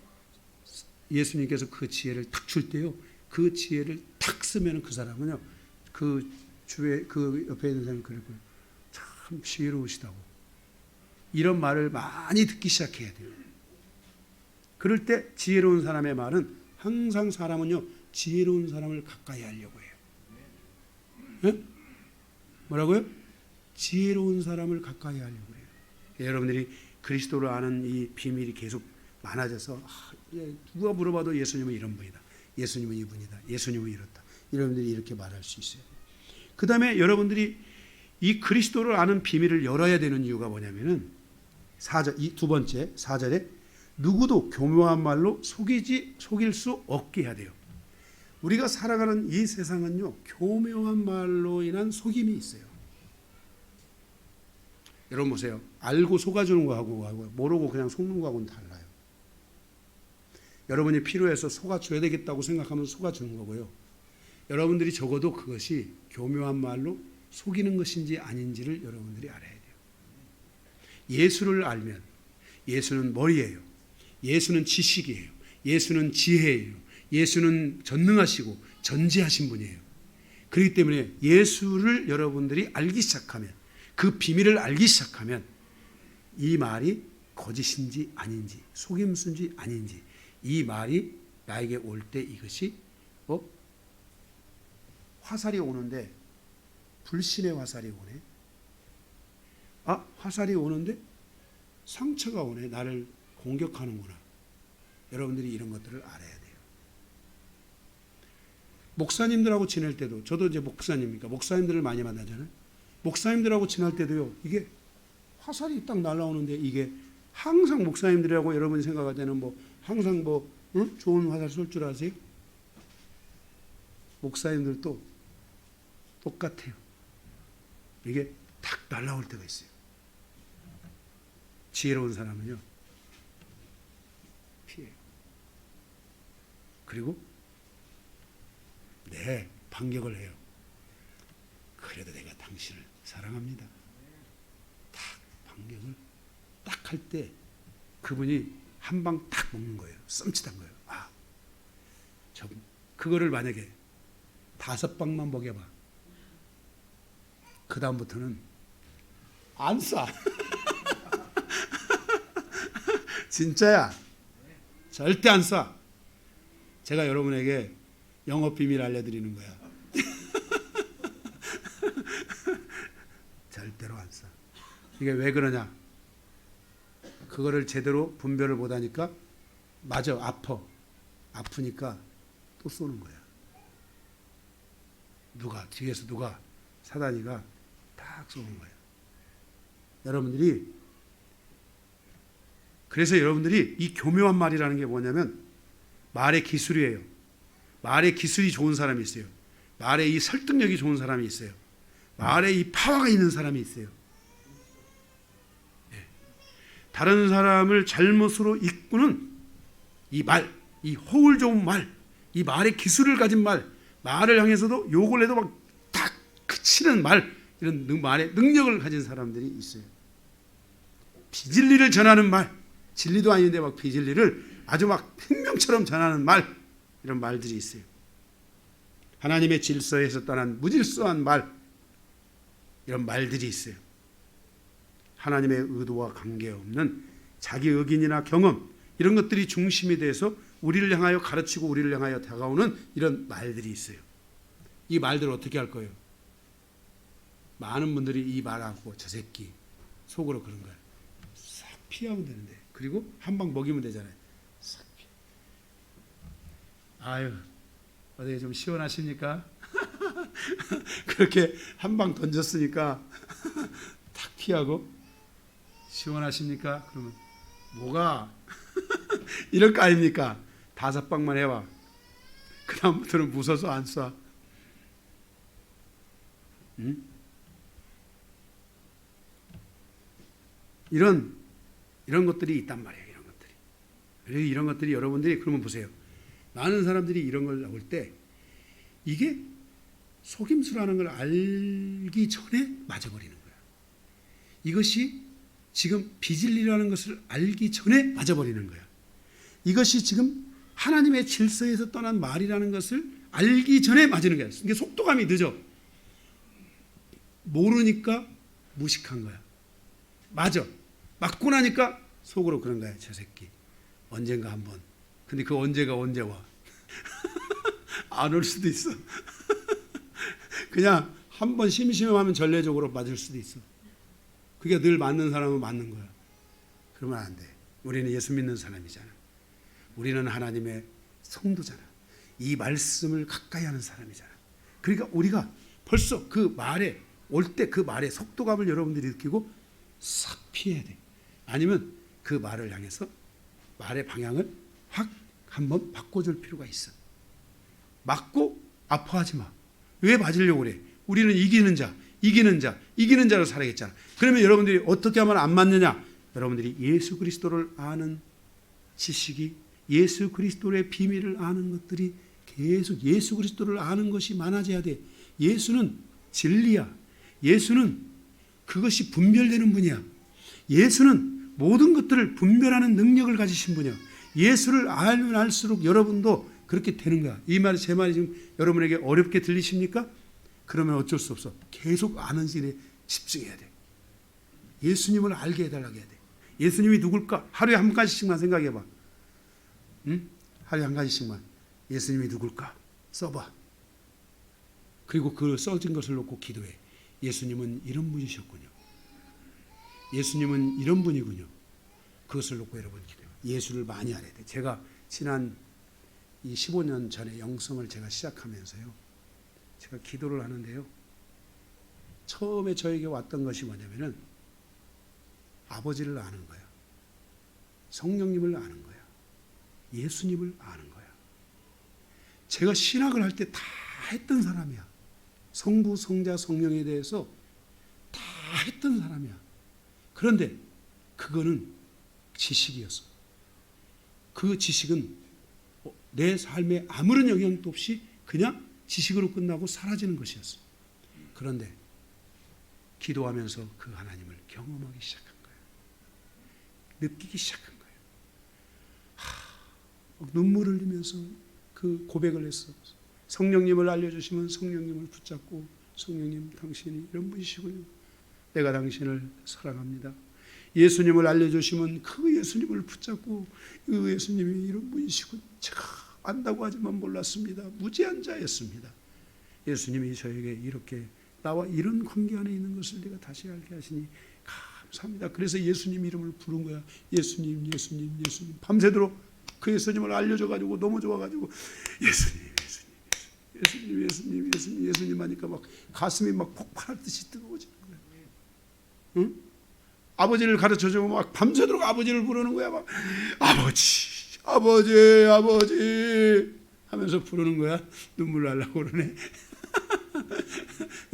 [SPEAKER 1] 예수님께서 그 지혜를 탁 줄 때요, 그 지혜를 탁 쓰면 그 사람은요, 그 옆에 있는 사람이 그럴 거예요. 참 지혜로우시다고. 이런 말을 많이 듣기 시작해야 돼요. 그럴 때 지혜로운 사람의 말은 항상 사람은요, 지혜로운 사람을 가까이 하려고 해요. 네? 뭐라고요? 지혜로운 사람을 가까이 하려고 해요. 여러분들이 그리스도를 아는 이 비밀이 계속 많아져서 누가 물어봐도 예수님은 이런 분이다. 예수님은 이분이다. 예수님은 이렇다. 여러분들이 이렇게 말할 수 있어요. 그 다음에 여러분들이 이 그리스도를 아는 비밀을 열어야 되는 이유가 뭐냐면은 4절, 두 번째 4절에 누구도 교묘한 말로 속일 수 없게 해야 돼요. 우리가 살아가는 이 세상은요 교묘한 말로 인한 속임이 있어요. 여러분 보세요. 알고 속아주는 거하고 모르고 그냥 속는 거하고는 달라요. 여러분이 필요해서 속아줘야 되겠다고 생각하면 속아주는 거고요. 여러분들이 적어도 그것이 교묘한 말로 속이는 것인지 아닌지를 여러분들이 알아야 돼요. 예수를 알면 예수는 머리예요. 예수는 지식이에요. 예수는 지혜예요. 예수는 전능하시고 전지하신 분이에요. 그렇기 때문에 예수를 여러분들이 알기 시작하면, 그 비밀을 알기 시작하면 이 말이 거짓인지 아닌지 속임수인지 아닌지, 이 말이 나에게 올 때 이것이 화살이 오는데 불신의 화살이 오네. 화살이 오는데 상처가 오네. 나를 공격하는구나. 여러분들이 이런 것들을 알아야 돼요. 목사님들하고 지낼 때도, 저도 이제 목사님이니까 목사님들을 많이 만나잖아요. 목사님들하고 지낼 때도요, 이게 화살이 딱 날아오는데 이게 항상 목사님들이라고 여러분이 생각할 때는 항상 좋은 화살 쏠 줄 아세요? 목사님들도 똑같아요. 이게 탁 날아올 때가 있어요. 지혜로운 사람은요 피해요. 그리고 반격을 해요. 그래도 내가 당신을 사랑합니다. 딱 반격을 딱 할 때 그분이 한 방 딱 먹는 거예요. 썸칫한 거예요. 그거를 만약에 5방만 먹여봐. 그 다음부터는 안 쏴. 진짜야. 절대 안 쏴. 제가 여러분에게 영업 비밀 알려드리는 거야. 절대로 안 쏴. 이게 왜 그러냐? 그거를 제대로 분별을 못하니까 맞아, 아프니까 또 쏘는 거야. 뒤에서 누가 사단이가 딱 쏘는 거야. 그래서 여러분들이 이 교묘한 말이라는 게 뭐냐면 말의 기술이에요. 말의 기술이 좋은 사람이 있어요. 말의 이 설득력이 좋은 사람이 있어요. 말에 이 파워가 있는 사람이 있어요. 다른 사람을 잘못으로 이끄는 이 말, 이 호울 좋은 말, 이 말의 기술을 가진 말을 향해서도 욕을 해도 막 딱 그치는 말, 이런 말의 능력을 가진 사람들이 있어요. 비진리를 전하는 말, 진리도 아닌데 막 비진리를 아주 막 생명처럼 전하는 말, 이런 말들이 있어요. 하나님의 질서에서 떠난 무질서한 말, 이런 말들이 있어요. 하나님의 의도와 관계없는 자기 의견이나 경험, 이런 것들이 중심이 돼서 우리를 향하여 가르치고 우리를 향하여 다가오는 이런 말들이 있어요. 이 말들을 어떻게 할 거예요? 많은 분들이 이 말하고 저 새끼 속으로 그런 거예요. 싹 피하면 되는데, 그리고 한 방 먹이면 되잖아요. 싹 피. 아유, 어디 좀 시원하십니까? 그렇게 한 방 던졌으니까 탁 피하고 시원하십니까? 그러면 뭐가 이럴 거 아닙니까? 5방만 해봐. 그 다음부터는 무서워서 안 쏴. 응? 이런 것들이 있단 말이에요. 이런 것들이 여러분들이 그러면 보세요. 많은 사람들이 이런 걸 나올 때 이게 속임수라는 걸 알기 전에 맞아버리는 거야. 이것이 지금 비진리라는 것을 알기 전에 맞아버리는 거야. 이것이 지금 하나님의 질서에서 떠난 말이라는 것을 알기 전에 맞는 거야. 이게 속도감이 늦어. 모르니까 무식한 거야. 맞아. 맞고 나니까 속으로 그런 거야. 저 새끼 언젠가 한번. 근데 그 언제가 언제 와? 안 올 수도 있어. 그냥 한번 심심하면 전례적으로 맞을 수도 있어. 그게 늘 맞는 사람은 맞는 거야. 그러면 안 돼. 우리는 예수 믿는 사람이잖아. 우리는 하나님의 성도잖아. 이 말씀을 가까이 하는 사람이잖아. 그러니까 우리가 벌써 그 말에 올 때 그 말의 속도감을 여러분들이 느끼고 싹 피해야 돼. 아니면 그 말을 향해서 말의 방향을 확 한번 바꿔줄 필요가 있어. 맞고 아파하지 마. 왜 맞으려고 그래? 우리는 이기는 자로 살아야겠잖아. 그러면 여러분들이 어떻게 하면 안 맞느냐? 여러분들이 예수 그리스도를 아는 지식이, 예수 그리스도의 비밀을 아는 것들이 계속 예수 그리스도를 아는 것이 많아져야 돼. 예수는 진리야. 예수는 그것이 분별되는 분이야. 예수는 모든 것들을 분별하는 능력을 가지신 분이야. 예수를 알면 알수록 여러분도 그렇게 되는 거야. 이 말이, 제 말이 지금 여러분에게 어렵게 들리십니까? 그러면 어쩔 수 없어. 계속 아는 일에 집중해야 돼. 예수님을 알게 해달라고 해야 돼. 예수님이 누굴까? 하루에 한 가지씩만 생각해봐. 응? 하루에 한 가지씩만. 예수님이 누굴까? 써봐. 그리고 그 써진 것을 놓고 기도해. 예수님은 이런 분이셨군요. 예수님은 이런 분이군요. 그것을 놓고 여러분 기도해요. 예수를 많이 알아야 돼. 제가 지난 이 15년 전에 영성을 제가 시작하면서요. 제가 기도를 하는데요. 처음에 저에게 왔던 것이 뭐냐면은 아버지를 아는 거야. 성령님을 아는 거야. 예수님을 아는 거야. 제가 신학을 할 때 다 했던 사람이야. 성부, 성자, 성령에 대해서 다 했던 사람이야. 그런데 그거는 지식이었어. 그 지식은 내 삶에 아무런 영향도 없이 그냥 지식으로 끝나고 사라지는 것이었어. 그런데 기도하면서 그 하나님을 경험하기 시작한 거예요. 느끼기 시작한 거예요. 눈물을 흘리면서 그 고백을 했어. 성령님을 알려주시면 성령님을 붙잡고, 성령님 당신이 이런 분이시고요, 내가 당신을 사랑합니다. 예수님을 알려주시면 그 예수님을 붙잡고, 그 예수님이 이런 분이시고, 제가 안다고 하지만 몰랐습니다. 무지한 자였습니다. 예수님이 저에게 이렇게 나와 이런 관계 안에 있는 것을 내가 다시 알게 하시니 감사합니다. 그래서 예수님 이름을 부른 거야. 예수님, 예수님, 예수님. 밤새도록 그 예수님을 알려줘가지고 너무 좋아가지고 예수님, 예수님, 예수님, 예수님, 예수님, 예수님 하니까 막 가슴이 막 폭발하듯이 뜨거워지는 거야. 응? 아버지를 가르쳐주고 막 밤새도록 아버지를 부르는 거야. 막 아버지, 아버지, 아버지 하면서 부르는 거야. 눈물 나려고 그러네.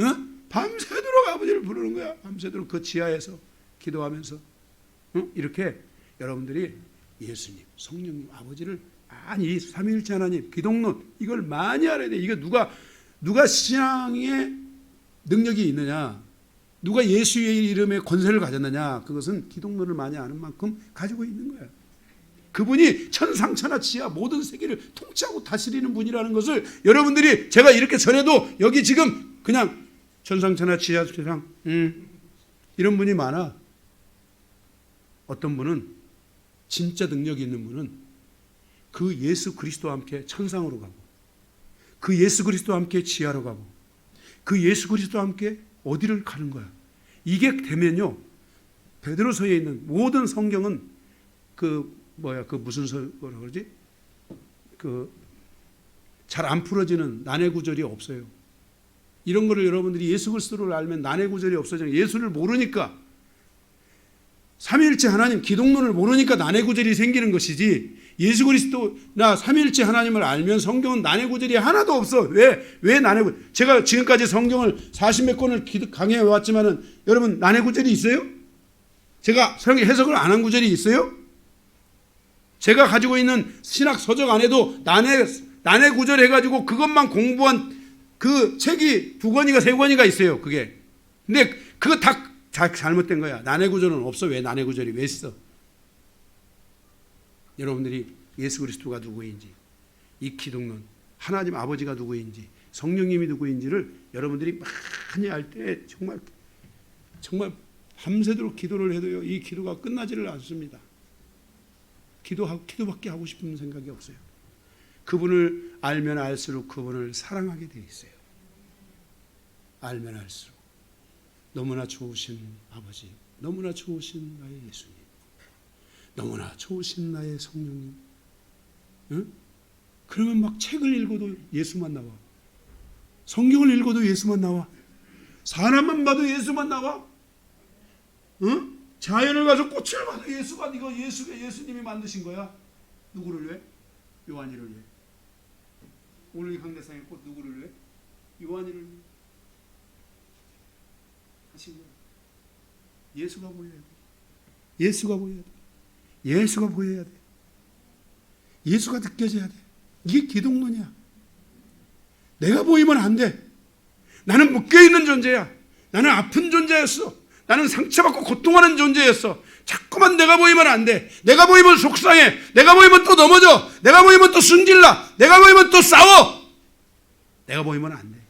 [SPEAKER 1] 응? 밤새도록 아버지를 부르는 거야. 밤새도록 그 지하에서 기도하면서. 응? 이렇게 여러분들이 예수님, 성령님, 아버지를 많이, 삼위일체 하나님, 기독론 이걸 많이 알아야 돼. 이게 누가 신앙에 능력이 있느냐, 누가 예수의 이름에 권세를 가졌느냐, 그것은 기독론을 많이 아는 만큼 가지고 있는 거야. 그분이 천상천하 지하 모든 세계를 통치하고 다스리는 분이라는 것을 여러분들이, 제가 이렇게 전해도 여기 지금 그냥 천상천하 지하 세상 이런 분이 많아. 어떤 분은, 진짜 능력이 있는 분은 그 예수 그리스도와 함께 천상으로 가고, 그 예수 그리스도와 함께 지하로 가고, 그 예수 그리스도와 함께 어디를 가는 거야. 이게 되면요, 베드로서에 있는 모든 성경은 그 무슨 뭐라 그러지? 잘 안 풀어지는 난해 구절이 없어요. 이런 거를 여러분들이 예수 그리스도를 알면 난해 구절이 없어져요. 예수를 모르니까, 삼위일체 하나님 기독론을 모르니까 난해 구절이 생기는 것이지, 예수 그리스도나 삼위일체 하나님을 알면 성경은 난해 구절이 하나도 없어. 왜 난해 구절? 제가 지금까지 성경을 40몇 권을 강의해 왔지만은 여러분 난해 구절이 있어요? 제가 성경 해석을 안 한 구절이 있어요? 제가 가지고 있는 신학 서적 안에도 난해 구절 해가지고 그것만 공부한 그 책이 2권이가 3권이가 있어요. 그게. 근데 그거 다 잘못된 거야. 난해 구절은 없어. 왜 난해 구절이 왜 있어? 여러분들이 예수 그리스도가 누구인지, 이 기독론, 하나님 아버지가 누구인지, 성령님이 누구인지를 여러분들이 많이 알 때 정말 밤새도록 기도를 해도요, 이 기도가 끝나지를 않습니다. 기도밖에 하고 싶은 생각이 없어요. 그분을 알면 알수록 그분을 사랑하게 돼 있어요. 알면 알수록. 너무나 좋으신 아버지, 너무나 좋으신 나의 예수님, 너무나 좋으신 나의 성령님. 응? 그러면 막 책을 읽어도 예수만 나와. 성경을 읽어도 예수만 나와. 사람만 봐도 예수만 나와. 응? 자연을 가서 꽃을 봐도 예수가, 이거 예수님이 만드신 거야. 누구를 위해? 요한이를 위해. 오늘 강대상의 꽃 누구를 위해? 요한이를 위해 하신 거야. 예수가 보여야 돼. 예수가 보여야 돼. 예수가 보여야 돼. 예수가 느껴져야 돼. 이게 기독론이야. 내가 보이면 안 돼. 나는 묶여있는 존재야. 나는 아픈 존재였어. 나는 상처받고 고통하는 존재였어. 자꾸만 내가 보이면 안 돼. 내가 보이면 속상해. 내가 보이면 또 넘어져. 내가 보이면 또 승질나. 내가 보이면 또 싸워. 내가 보이면 안 돼.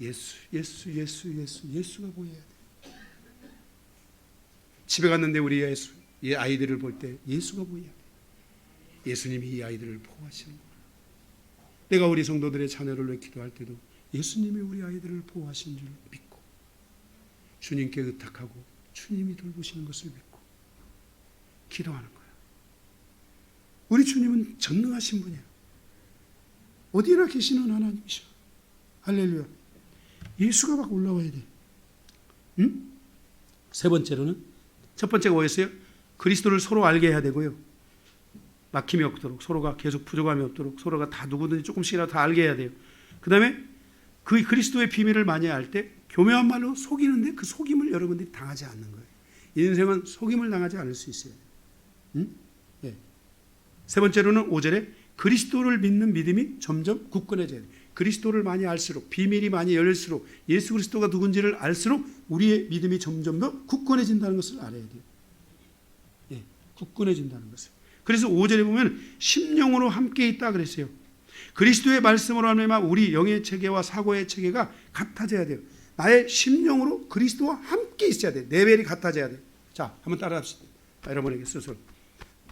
[SPEAKER 1] 예수가 보여야 돼. 집에 갔는데 우리 아이들을 볼 때 예수가 보여야 돼. 예수님이 이 아이들을 보호하시는 거야. 내가 우리 성도들의 자녀를 위해 기도할 때도 예수님이 우리 아이들을 보호하시는 줄 믿고, 주님께 의탁하고 주님이 돌보시는 것을 믿고 기도하는 거야. 우리 주님은 전능하신 분이야. 어디나 계시는 하나님이셔. 할렐루야. 예수가 막 올라와야 돼. 응? 세 번째로는, 첫 번째가 뭐였어요? 그리스도를 서로 알게 해야 되고요, 막힘이 없도록, 서로가 계속 부족함이 없도록, 서로가 다 누구든지 조금씩이라도 다 알게 해야 돼요. 그 다음에 그 그리스도의 비밀을 많이 알 때 교묘한 말로 속이는데 그 속임을 여러분들이 당하지 않는 거예요. 인생은 속임을 당하지 않을 수 있어요. 응? 예. 세 번째로는 5절에 그리스도를 믿는 믿음이 점점 굳건해져야 돼요. 그리스도를 많이 알수록, 비밀이 많이 열릴수록, 예수 그리스도가 누군지를 알수록 우리의 믿음이 점점 더 굳건해진다는 것을 알아야 돼요. 예. 굳건해진다는 것을. 그래서 5절에 보면 심령으로 함께 있다 그랬어요. 그리스도의 말씀으로 하면 우리 영의 체계와 사고의 체계가 같아져야 돼요. 나의 심령으로 그리스도와 함께 있어야 돼. 레벨이 같아져야 돼. 자, 한번 따라합시다. 여러분에게 스스로.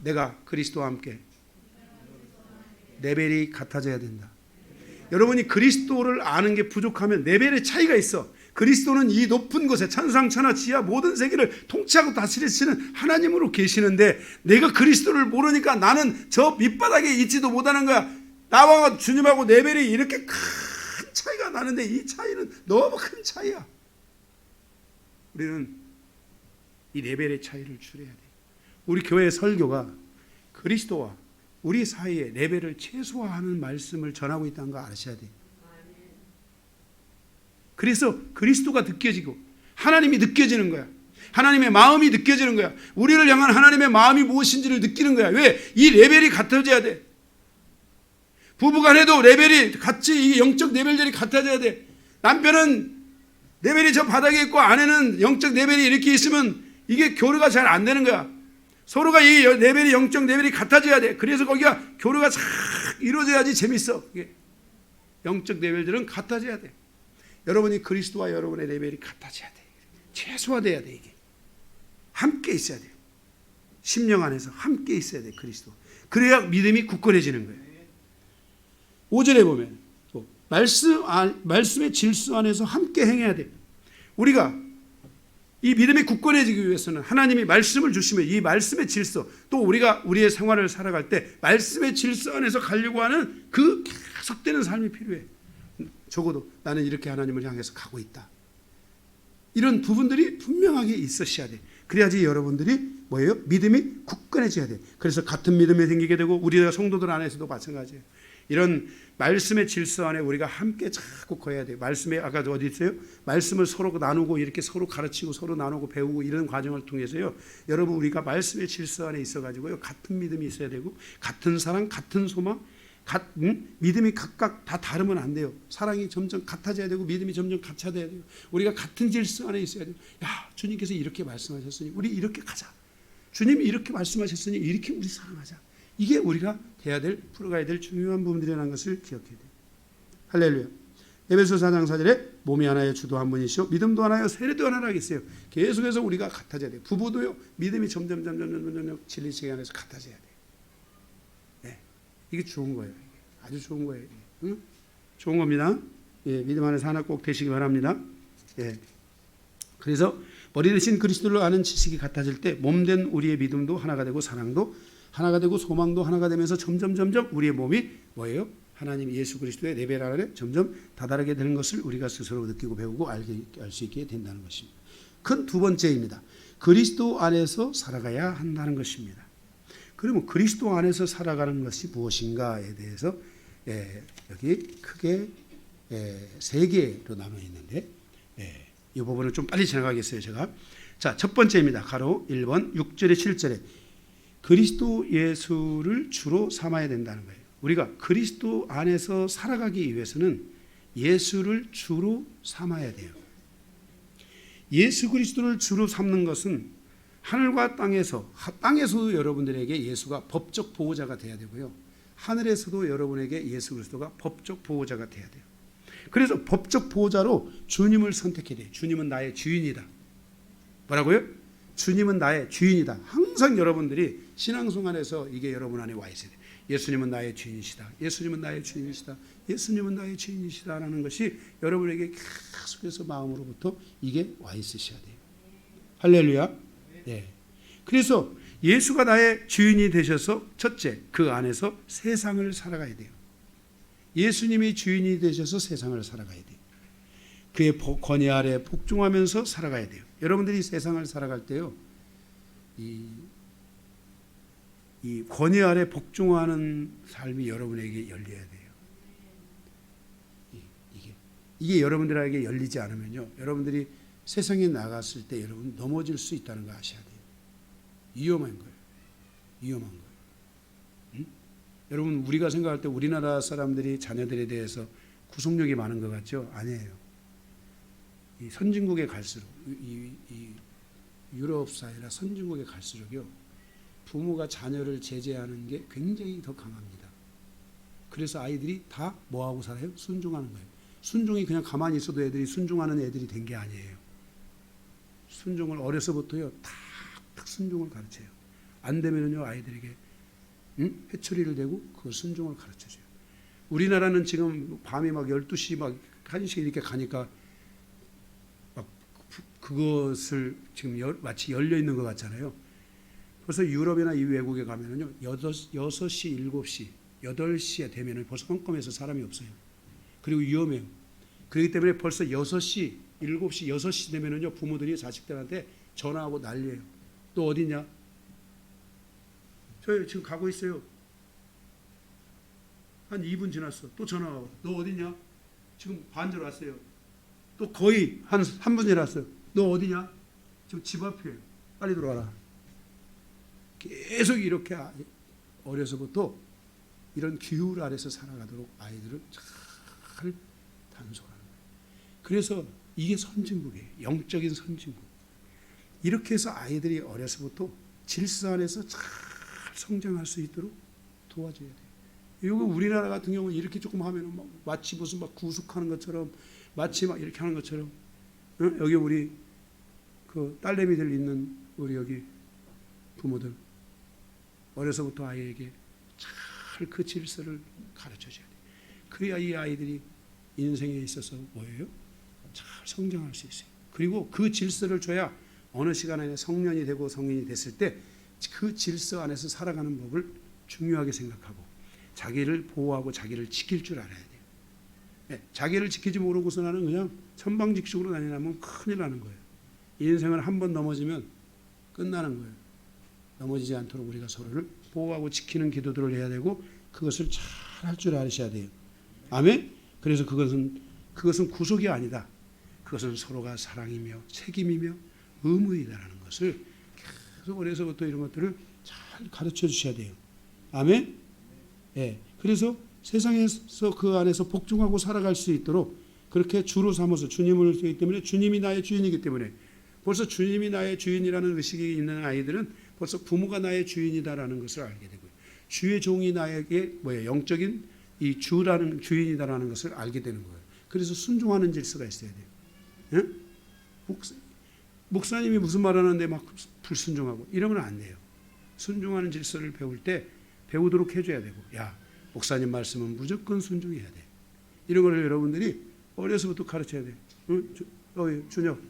[SPEAKER 1] 내가 그리스도와 함께. 레벨이 같아져야 된다. 여러분이 그리스도를 아는 게 부족하면 레벨의 차이가 있어. 그리스도는 이 높은 곳에 천상 천하 지하 모든 세계를 통치하고 다스리시는 하나님으로 계시는데 내가 그리스도를 모르니까 나는 저 밑바닥에 있지도 못하는 거야. 나와 주님하고 레벨이 이렇게 큰 차이가 나는데 이 차이는 너무 큰 차이야. 우리는 이 레벨의 차이를 줄여야 돼. 우리 교회 설교가 그리스도와 우리 사이의 레벨을 최소화하는 말씀을 전하고 있다는 거 아셔야 돼. 그래서 그리스도가 느껴지고 하나님이 느껴지는 거야. 하나님의 마음이 느껴지는 거야. 우리를 향한 하나님의 마음이 무엇인지를 느끼는 거야. 왜? 이 레벨이 같아져야 돼. 부부간에도 레벨이 같이 이 영적 레벨들이 같아져야 돼. 남편은 레벨이 저 바닥에 있고 아내는 영적 레벨이 이렇게 있으면 이게 교류가 잘 안 되는 거야. 서로가 이 레벨이 영적 레벨이 같아져야 돼. 그래서 거기가 교류가 잘 이루어져야지 재밌어. 이게 영적 레벨들은 같아져야 돼. 여러분이 그리스도와 여러분의 레벨이 같아져야 돼. 최소화돼야 돼. 이게 함께 있어야 돼. 심령 안에서 함께 있어야 돼. 그리스도. 그래야 믿음이 굳건해지는 거예요. 5절에 보면 또 말씀의 질서 안에서 함께 행해야 돼. 우리가 이 믿음이 굳건해지기 위해서는 하나님이 말씀을 주시면 이 말씀의 질서, 또 우리가 우리의 생활을 살아갈 때 말씀의 질서 안에서 가려고 하는 그 계속되는 삶이 필요해. 적어도 나는 이렇게 하나님을 향해서 가고 있다. 이런 부분들이 분명하게 있으셔야 돼. 그래야지 여러분들이 뭐예요? 믿음이 굳건해져야 돼. 그래서 같은 믿음이 생기게 되고 우리가 성도들 안에서도 마찬가지예요. 이런 말씀의 질서 안에 우리가 함께 자꾸 거해야 돼요. 말씀에 아까 어디 있어요? 말씀을 서로 나누고 이렇게 서로 가르치고 서로 나누고 배우고 이런 과정을 통해서요. 여러분 우리가 말씀의 질서 안에 있어가지고요. 같은 믿음이 있어야 되고 같은 사랑, 같은 소망, 믿음이 각각 다 다르면 안 돼요. 사랑이 점점 같아져야 되고 믿음이 점점 같아져야 돼요. 우리가 같은 질서 안에 있어야 돼요. 야, 주님께서 이렇게 말씀하셨으니 우리 이렇게 가자. 주님이 이렇게 말씀하셨으니 이렇게 우리 사랑하자. 이게 우리가 돼야 될, 풀어가야 될 중요한 부분들이라는 것을 기억해야 돼요. 할렐루야. 에베소 4장 4절에 몸이 하나의 주도 한 분이시오 믿음도 하나요 세례도 하나라 했어요. 계속해서 우리가 같아져야 돼요. 부부도요. 믿음이 점점 진리 체계 안에서 같아져야 돼요. 네. 이게 좋은 거예요. 아주 좋은 거예요. 응? 좋은 겁니다. 예, 믿음 안에서 하나 꼭 되시기 바랍니다. 예. 그래서 머리 대신 그리스도를 아는 지식이 같아질 때 몸된 우리의 믿음도 하나가 되고 사랑도 하나가 되고 소망도 하나가 되면서 점점 우리의 몸이 뭐예요? 하나님 예수 그리스도의 레벨 안에 점점 다다르게 되는 것을 우리가 스스로 느끼고 배우고 알 수 있게 된다는 것입니다. 큰 두 번째입니다. 그리스도 안에서 살아가야 한다는 것입니다. 그러면 그리스도 안에서 살아가는 것이 무엇인가에 대해서 여기 크게 세 개로 나눠 있는데 이 부분을 좀 빨리 지나가겠어요. 제가. 자, 첫 번째입니다. 가로 1번 6절에 7절에 그리스도 예수를 주로 삼아야 된다는 거예요. 우리가 그리스도 안에서 살아가기 위해서는 예수를 주로 삼아야 돼요. 예수 그리스도를 주로 삼는 것은 하늘과 땅에서도 여러분들에게 예수가 법적 보호자가 돼야 되고요. 하늘에서도 여러분에게 예수 그리스도가 법적 보호자가 돼야 돼요. 그래서 법적 보호자로 주님을 선택해야 돼요. 주님은 나의 주인이다. 뭐라고요? 주님은 나의 주인이다. 항상 여러분들이 신앙생활에서 이게 여러분 안에 와 있어야 돼요. 예수님은 나의 주인이시다. 예수님은 나의 주인이시다. 예수님은 나의 주인이시다라는 것이 여러분에게 계속해서 마음으로부터 이게 와 있으셔야 돼요. 할렐루야. 네. 그래서 예수가 나의 주인이 되셔서 첫째, 그 안에서 세상을 살아가야 돼요. 예수님이 주인이 되셔서 세상을 살아가야 돼요. 그의 권위 아래 복종하면서 살아가야 돼요. 여러분들이 세상을 살아갈 때요, 이 권위 아래 복종하는 삶이 여러분에게 열려야 돼요. 이게 여러분들에게 열리지 않으면요, 여러분들이 세상에 나갔을 때 여러분 넘어질 수 있다는 거 아셔야 돼요. 위험한 거예요. 위험한 거예요. 응? 여러분 우리가 생각할 때 우리나라 사람들이 자녀들에 대해서 구속력이 많은 것 같죠? 아니에요. 이 선진국에 갈수록 이 유럽 사회나 선진국에 갈수록요, 부모가 자녀를 제재하는 게 굉장히 더 강합니다. 그래서 아이들이 다 뭐하고 살아요? 순종하는 거예요. 순종이 그냥 가만히 있어도 애들이 순종하는 애들이 된 게 아니에요. 순종을 어려서부터요, 탁탁 순종을 가르쳐요. 안 되면요, 아이들에게 회초리를 대고 그 순종을 가르쳐줘요. 우리나라는 지금 밤이 막 12시 막 1시 이렇게 가니까 막 그것을 지금 마치 열려 있는 것 같잖아요. 그래서 유럽이나 이 외국에 가면은요, 6시, 7시, 8시에 되면은 벌써 깜깜해서 사람이 없어요. 그리고 위험해요. 그렇기 때문에 벌써 6시, 7시, 6시 되면은요, 부모들이 자식들한테 전화하고 난리예요. 너 어디냐? 저 지금 가고 있어요. 한 2분 지났어. 또 전화하고. 너 어디냐? 지금 반절 왔어요. 또 거의 한 3분 지났어요. 너 어디냐? 지금 집 앞이에요. 빨리 들어와라. 계속 이렇게 어려서부터 이런 규율 아래서 살아가도록 아이들을 잘 단속하는 거예요. 그래서 이게 선진국이에요. 영적인 선진국. 이렇게 해서 아이들이 어려서부터 질서 안에서 잘 성장할 수 있도록 도와줘야 돼요. 이거 우리나라 같은 경우는 이렇게 조금 하면은 막 마치 무슨 막 구속하는 것처럼, 마치 막 이렇게 하는 것처럼, 여기 우리 그 딸내미들 있는 우리 여기 부모들 어려서부터 아이에게 잘 그 질서를 가르쳐 줘야 돼요. 그래야 이 아이들이 인생에 있어서 뭐예요? 잘 성장할 수 있어요. 그리고 그 질서를 줘야 어느 시간에 성년이 되고 성인이 됐을 때 그 질서 안에서 살아가는 법을 중요하게 생각하고 자기를 보호하고 자기를 지킬 줄 알아야 돼요. 네, 자기를 지키지 모르고서는 그냥 천방직축으로 다니려면 큰일 나는 거예요. 인생을 한 번 넘어지면 끝나는 거예요. 넘어지지 않도록 우리가 서로를 보호하고 지키는 기도들을 해야 되고 그것을 잘 할 줄 아셔야 돼요. 아멘? 그래서 그것은 구속이 아니다. 그것은 서로가 사랑이며 책임이며 의무이다라는 것을 계속 어려서부터 이런 것들을 잘 가르쳐 주셔야 돼요. 아멘? 예. 그래서 세상에서 그 안에서 복종하고 살아갈 수 있도록 그렇게 주로 삼아서 주님을 쓰기 때문에 주님이 나의 주인이기 때문에 벌써 주님이 나의 주인이라는 의식이 있는 아이들은 벌써 부모가 나의 주인이다라는 것을 알게 되고요. 주의 종이 나에게 영적인 이 주라는 주인이다라는 것을 알게 되는 거예요. 그래서 순종하는 질서가 있어야 돼요. 예? 목사님이 무슨 말하는데 막 불순종하고 이러면 안 돼요. 순종하는 질서를 배울 때 배우도록 해줘야 되고, 야, 목사님 말씀은 무조건 순종해야 돼. 이런 걸 여러분들이 어려서부터 가르쳐야 돼. 준혁,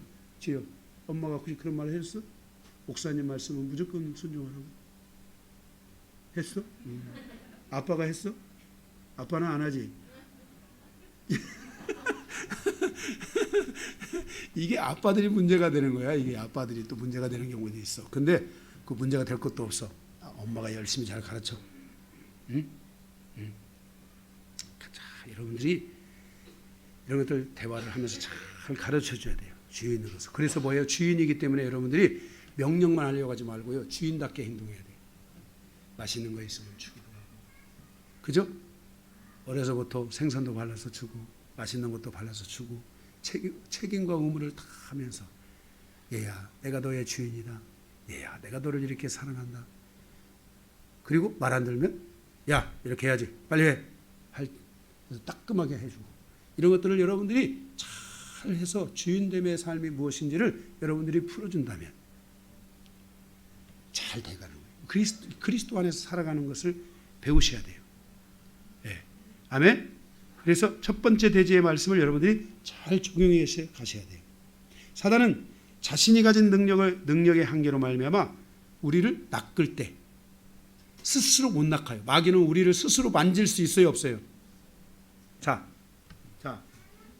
[SPEAKER 1] 지혁, 엄마가 그런 말을 했어? 목사님 말씀은 무조건 순종하라고 했어? 아빠가 했어? 아빠는 안 하지. 이게 아빠들이 문제가 되는 거야. 이게 아빠들이 또 문제가 되는 경우도 있어. 근데 그 문제가 될 것도 없어. 엄마가 열심히 잘 가르쳐. 자, 여러분들이 이런 것들 대화를 하면서 잘 가르쳐줘야 돼요. 주인으로서. 그래서 뭐예요? 주인이기 때문에 여러분들이 명령만 하려고 하지 말고요. 주인답게 행동해야 돼요. 맛있는 거 있으면 주기도 하고. 그죠? 어려서부터 생선도 발라서 주고 맛있는 것도 발라서 주고 책임과 의무를 다 하면서 얘야, 내가 너의 주인이다. 얘야, 내가 너를 이렇게 사랑한다. 그리고 말 안 들면 야, 이렇게 해야지. 빨리 해. 그래서 따끔하게 해주고 이런 것들을 여러분들이 잘 해서 주인됨의 삶이 무엇인지를 여러분들이 풀어준다면 잘 돼가는 거예요. 그리스도 안에서 살아가는 것을 배우셔야 돼요. 네. 아멘. 그래서 첫 번째 대지의 말씀을 여러분들이 잘 적용해 가셔야 돼요. 사단은 자신이 가진 능력의 한계로 말미암아 우리를 낚을 때 스스로 못 낚아요. 마귀는 우리를 스스로 만질 수 있어요, 없어요? 자,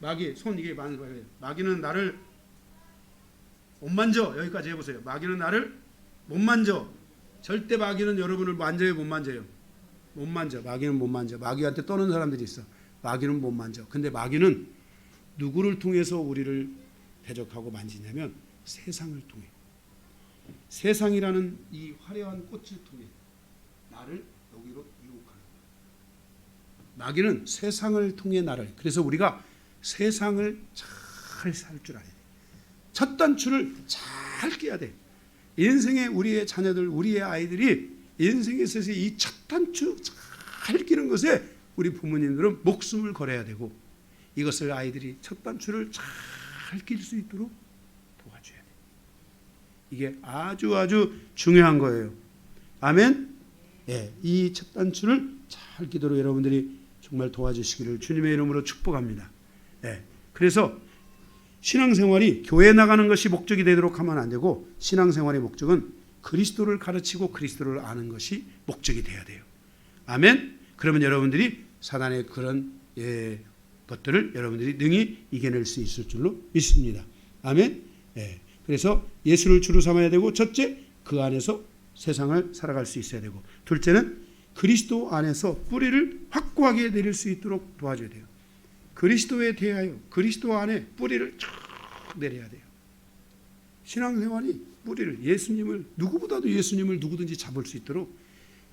[SPEAKER 1] 마귀 손 이게 만져봐요. 마귀는 나를 못 만져. 여기까지 해보세요. 마귀는 나를 못 만져. 절대 마귀는 여러분을 만져요, 못 만져요? 못 만져. 마귀는 못 만져. 마귀한테 떠는 사람들이 있어. 마귀는 못 만져. 근데 마귀는 누구를 통해서 우리를 대적하고 만지냐면 세상을 통해. 세상이라는 이 화려한 꽃을 통해 나를 여기로 유혹하는 거예요. 마귀는 세상을 통해 나를. 그래서 우리가 세상을 잘 살 줄 알아야 돼. 첫 단추를 잘 끼야 돼. 인생의 우리의 자녀들, 우리의 아이들이 인생에 있어서 이 첫 단추 잘 끼는 것에 우리 부모님들은 목숨을 걸어야 되고, 이것을 아이들이 첫 단추를 잘 낄 수 있도록 도와줘야 돼요. 이게 아주 중요한 거예요. 아멘. 예, 이 첫 단추를 잘 끼도록 여러분들이 정말 도와주시기를 주님의 이름으로 축복합니다. 예, 그래서 신앙생활이 교회 나가는 것이 목적이 되도록 하면 안 되고, 신앙생활의 목적은 그리스도를 가르치고 그리스도를 아는 것이 목적이 돼야 돼요. 아멘. 그러면 여러분들이 사단의 그런 것들을 여러분들이 능히 이겨낼 수 있을 줄로 믿습니다. 아멘. 예. 그래서 예수를 주로 삼아야 되고, 첫째, 그 안에서 세상을 살아갈 수 있어야 되고, 둘째는 그리스도 안에서 뿌리를 확고하게 내릴 수 있도록 도와줘야 돼요. 그리스도에 대하여 그리스도 안에 뿌리를 쭉 내려야 돼요. 신앙생활이 뿌리를, 예수님을, 누구보다도 예수님을 누구든지 잡을 수 있도록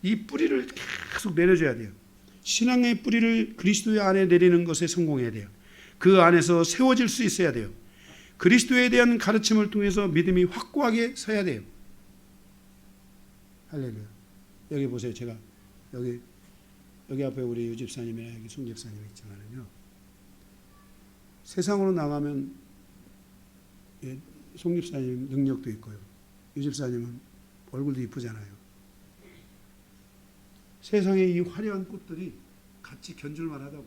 [SPEAKER 1] 이 뿌리를 계속 내려줘야 돼요. 신앙의 뿌리를 그리스도의 안에 내리는 것에 성공해야 돼요. 그 안에서 세워질 수 있어야 돼요. 그리스도에 대한 가르침을 통해서 믿음이 확고하게 서야 돼요. 할렐루야. 여기 보세요. 제가 여기 앞에 우리 유 집사님이나 여기 송 집사님 있지만은요, 세상으로 나가면 송 집사님 능력도 있고요, 유 집사님은 얼굴도 이쁘잖아요. 세상에 이 화려한 꽃들이 같이 견줄만 하다고.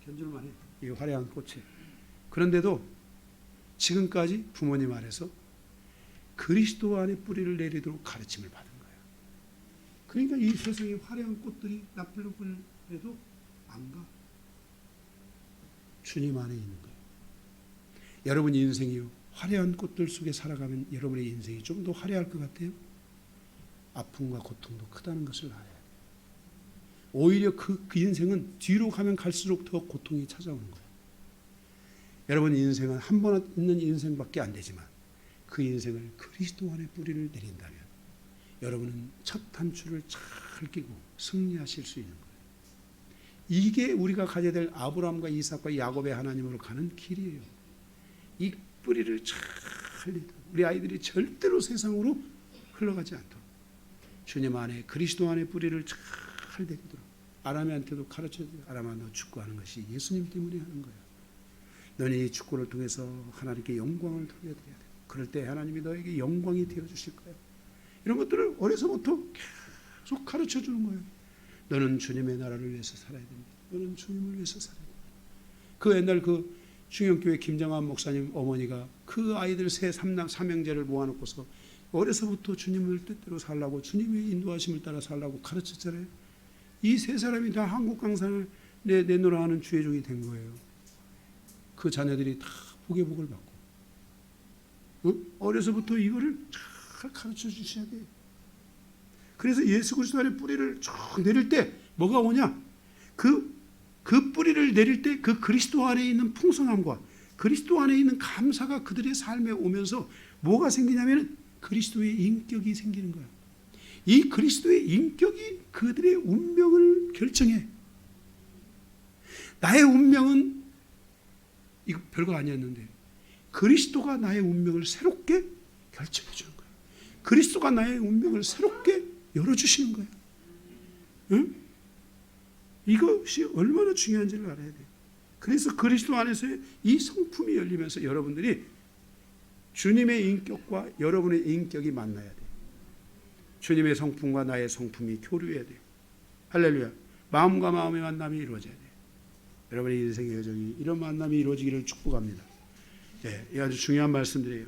[SPEAKER 1] 견줄만 해, 이 화려한 꽃이. 그런데도 지금까지 부모님 아래서 그리스도 안에 뿌리를 내리도록 가르침을 받은 거예요. 그러니까 이 세상의 화려한 꽃들이 나풀나풀 해도 안 가. 주님 안에 있는 거예요. 여러분 인생이요, 화려한 꽃들 속에 살아가면 여러분의 인생이 좀 더 화려할 것 같아요? 아픔과 고통도 크다는 것을 알아야 돼요. 오히려 그 인생은 뒤로 가면 갈수록 더 고통이 찾아오는 거예요. 여러분 인생은 한 번 있는 인생밖에 안 되지만, 그 인생을 그리스도 안에 뿌리를 내린다면 여러분은 첫 단추를 잘 끼고 승리하실 수 있는 거예요. 이게 우리가 가져야 될 아브라함과 이삭과 야곱의 하나님으로 가는 길이에요. 이 뿌리를 잘 내도록, 우리 아이들이 절대로 세상으로 흘러가지 않도록 주님 안에, 그리스도 안에 뿌리를 잘 내도록. 아람이한테도 가르쳐줘요. 아람아, 너 축구하는 것이 예수님 때문에 하는 거야. 너는 이 축구를 통해서 하나님께 영광을 돌려드려야 돼. 그럴 때 하나님이 너에게 영광이 되어주실 거야. 이런 것들을 어려서부터 계속 가르쳐주는 거예요. 너는 주님의 나라를 위해서 살아야 됩니다. 너는 주님을 위해서 살아야 됩니다. 그 옛날 그 충영교회 김정환 목사님 어머니가 그 아이들 세 삼형제를 모아놓고서 어려서부터 주님을 뜻대로 살라고, 주님의 인도하심을 따라 살라고 가르쳤잖아요. 이 세 사람이 다 한국 강산을 내놓으라 하는 주의 종이 된 거예요. 그 자녀들이 다 복의 복을 받고. 어려서부터 이거를 잘 가르쳐 주셔야 돼요. 그래서 예수 그리스도 안에 뿌리를 쭉 내릴 때 뭐가 오냐? 그 뿌리를 내릴 때 그 그리스도 안에 있는 풍성함과 그리스도 안에 있는 감사가 그들의 삶에 오면서 뭐가 생기냐면 그리스도의 인격이 생기는 거야. 이 그리스도의 인격이 그들의 운명을 결정해. 나의 운명은 이거 별거 아니었는데 그리스도가 나의 운명을 새롭게 결정해 주는 거야. 그리스도가 나의 운명을 새롭게 열어주시는 거야. 응? 이것이 얼마나 중요한지를 알아야 돼요. 그래서 그리스도 안에서의 이 성품이 열리면서 여러분들이 주님의 인격과 여러분의 인격이 만나야 돼요. 주님의 성품과 나의 성품이 교류해야 돼요. 할렐루야. 마음과 마음의 만남이 이루어져야 돼요. 여러분의 인생의 여정이 이런 만남이 이루어지기를 축복합니다. 이 아주 중요한 말씀들이에요.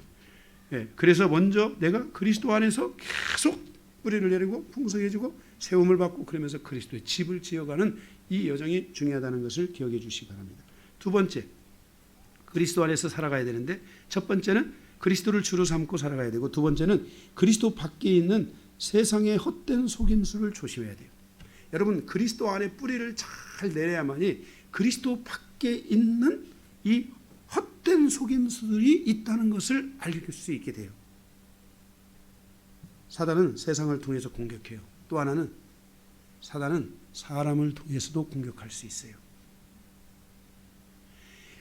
[SPEAKER 1] 그래서 먼저 내가 그리스도 안에서 계속 뿌리를 내리고 풍성해지고 세움을 받고 그러면서 그리스도의 집을 지어가는 이 여정이 중요하다는 것을 기억해 주시기 바랍니다. 두 번째, 그리스도 안에서 살아가야 되는데, 첫 번째는 그리스도를 주로 삼고 살아가야 되고, 두 번째는 그리스도 밖에 있는 세상의 헛된 속임수를 조심해야 돼요. 여러분, 그리스도 안에 뿌리를 잘 내려야만이 그리스도 밖에 있는 이 헛된 속임수들이 있다는 것을 알릴 수 있게 돼요. 사단은 세상을 통해서 공격해요. 또 하나는 사단은 사람을 통해서도 공격할 수 있어요.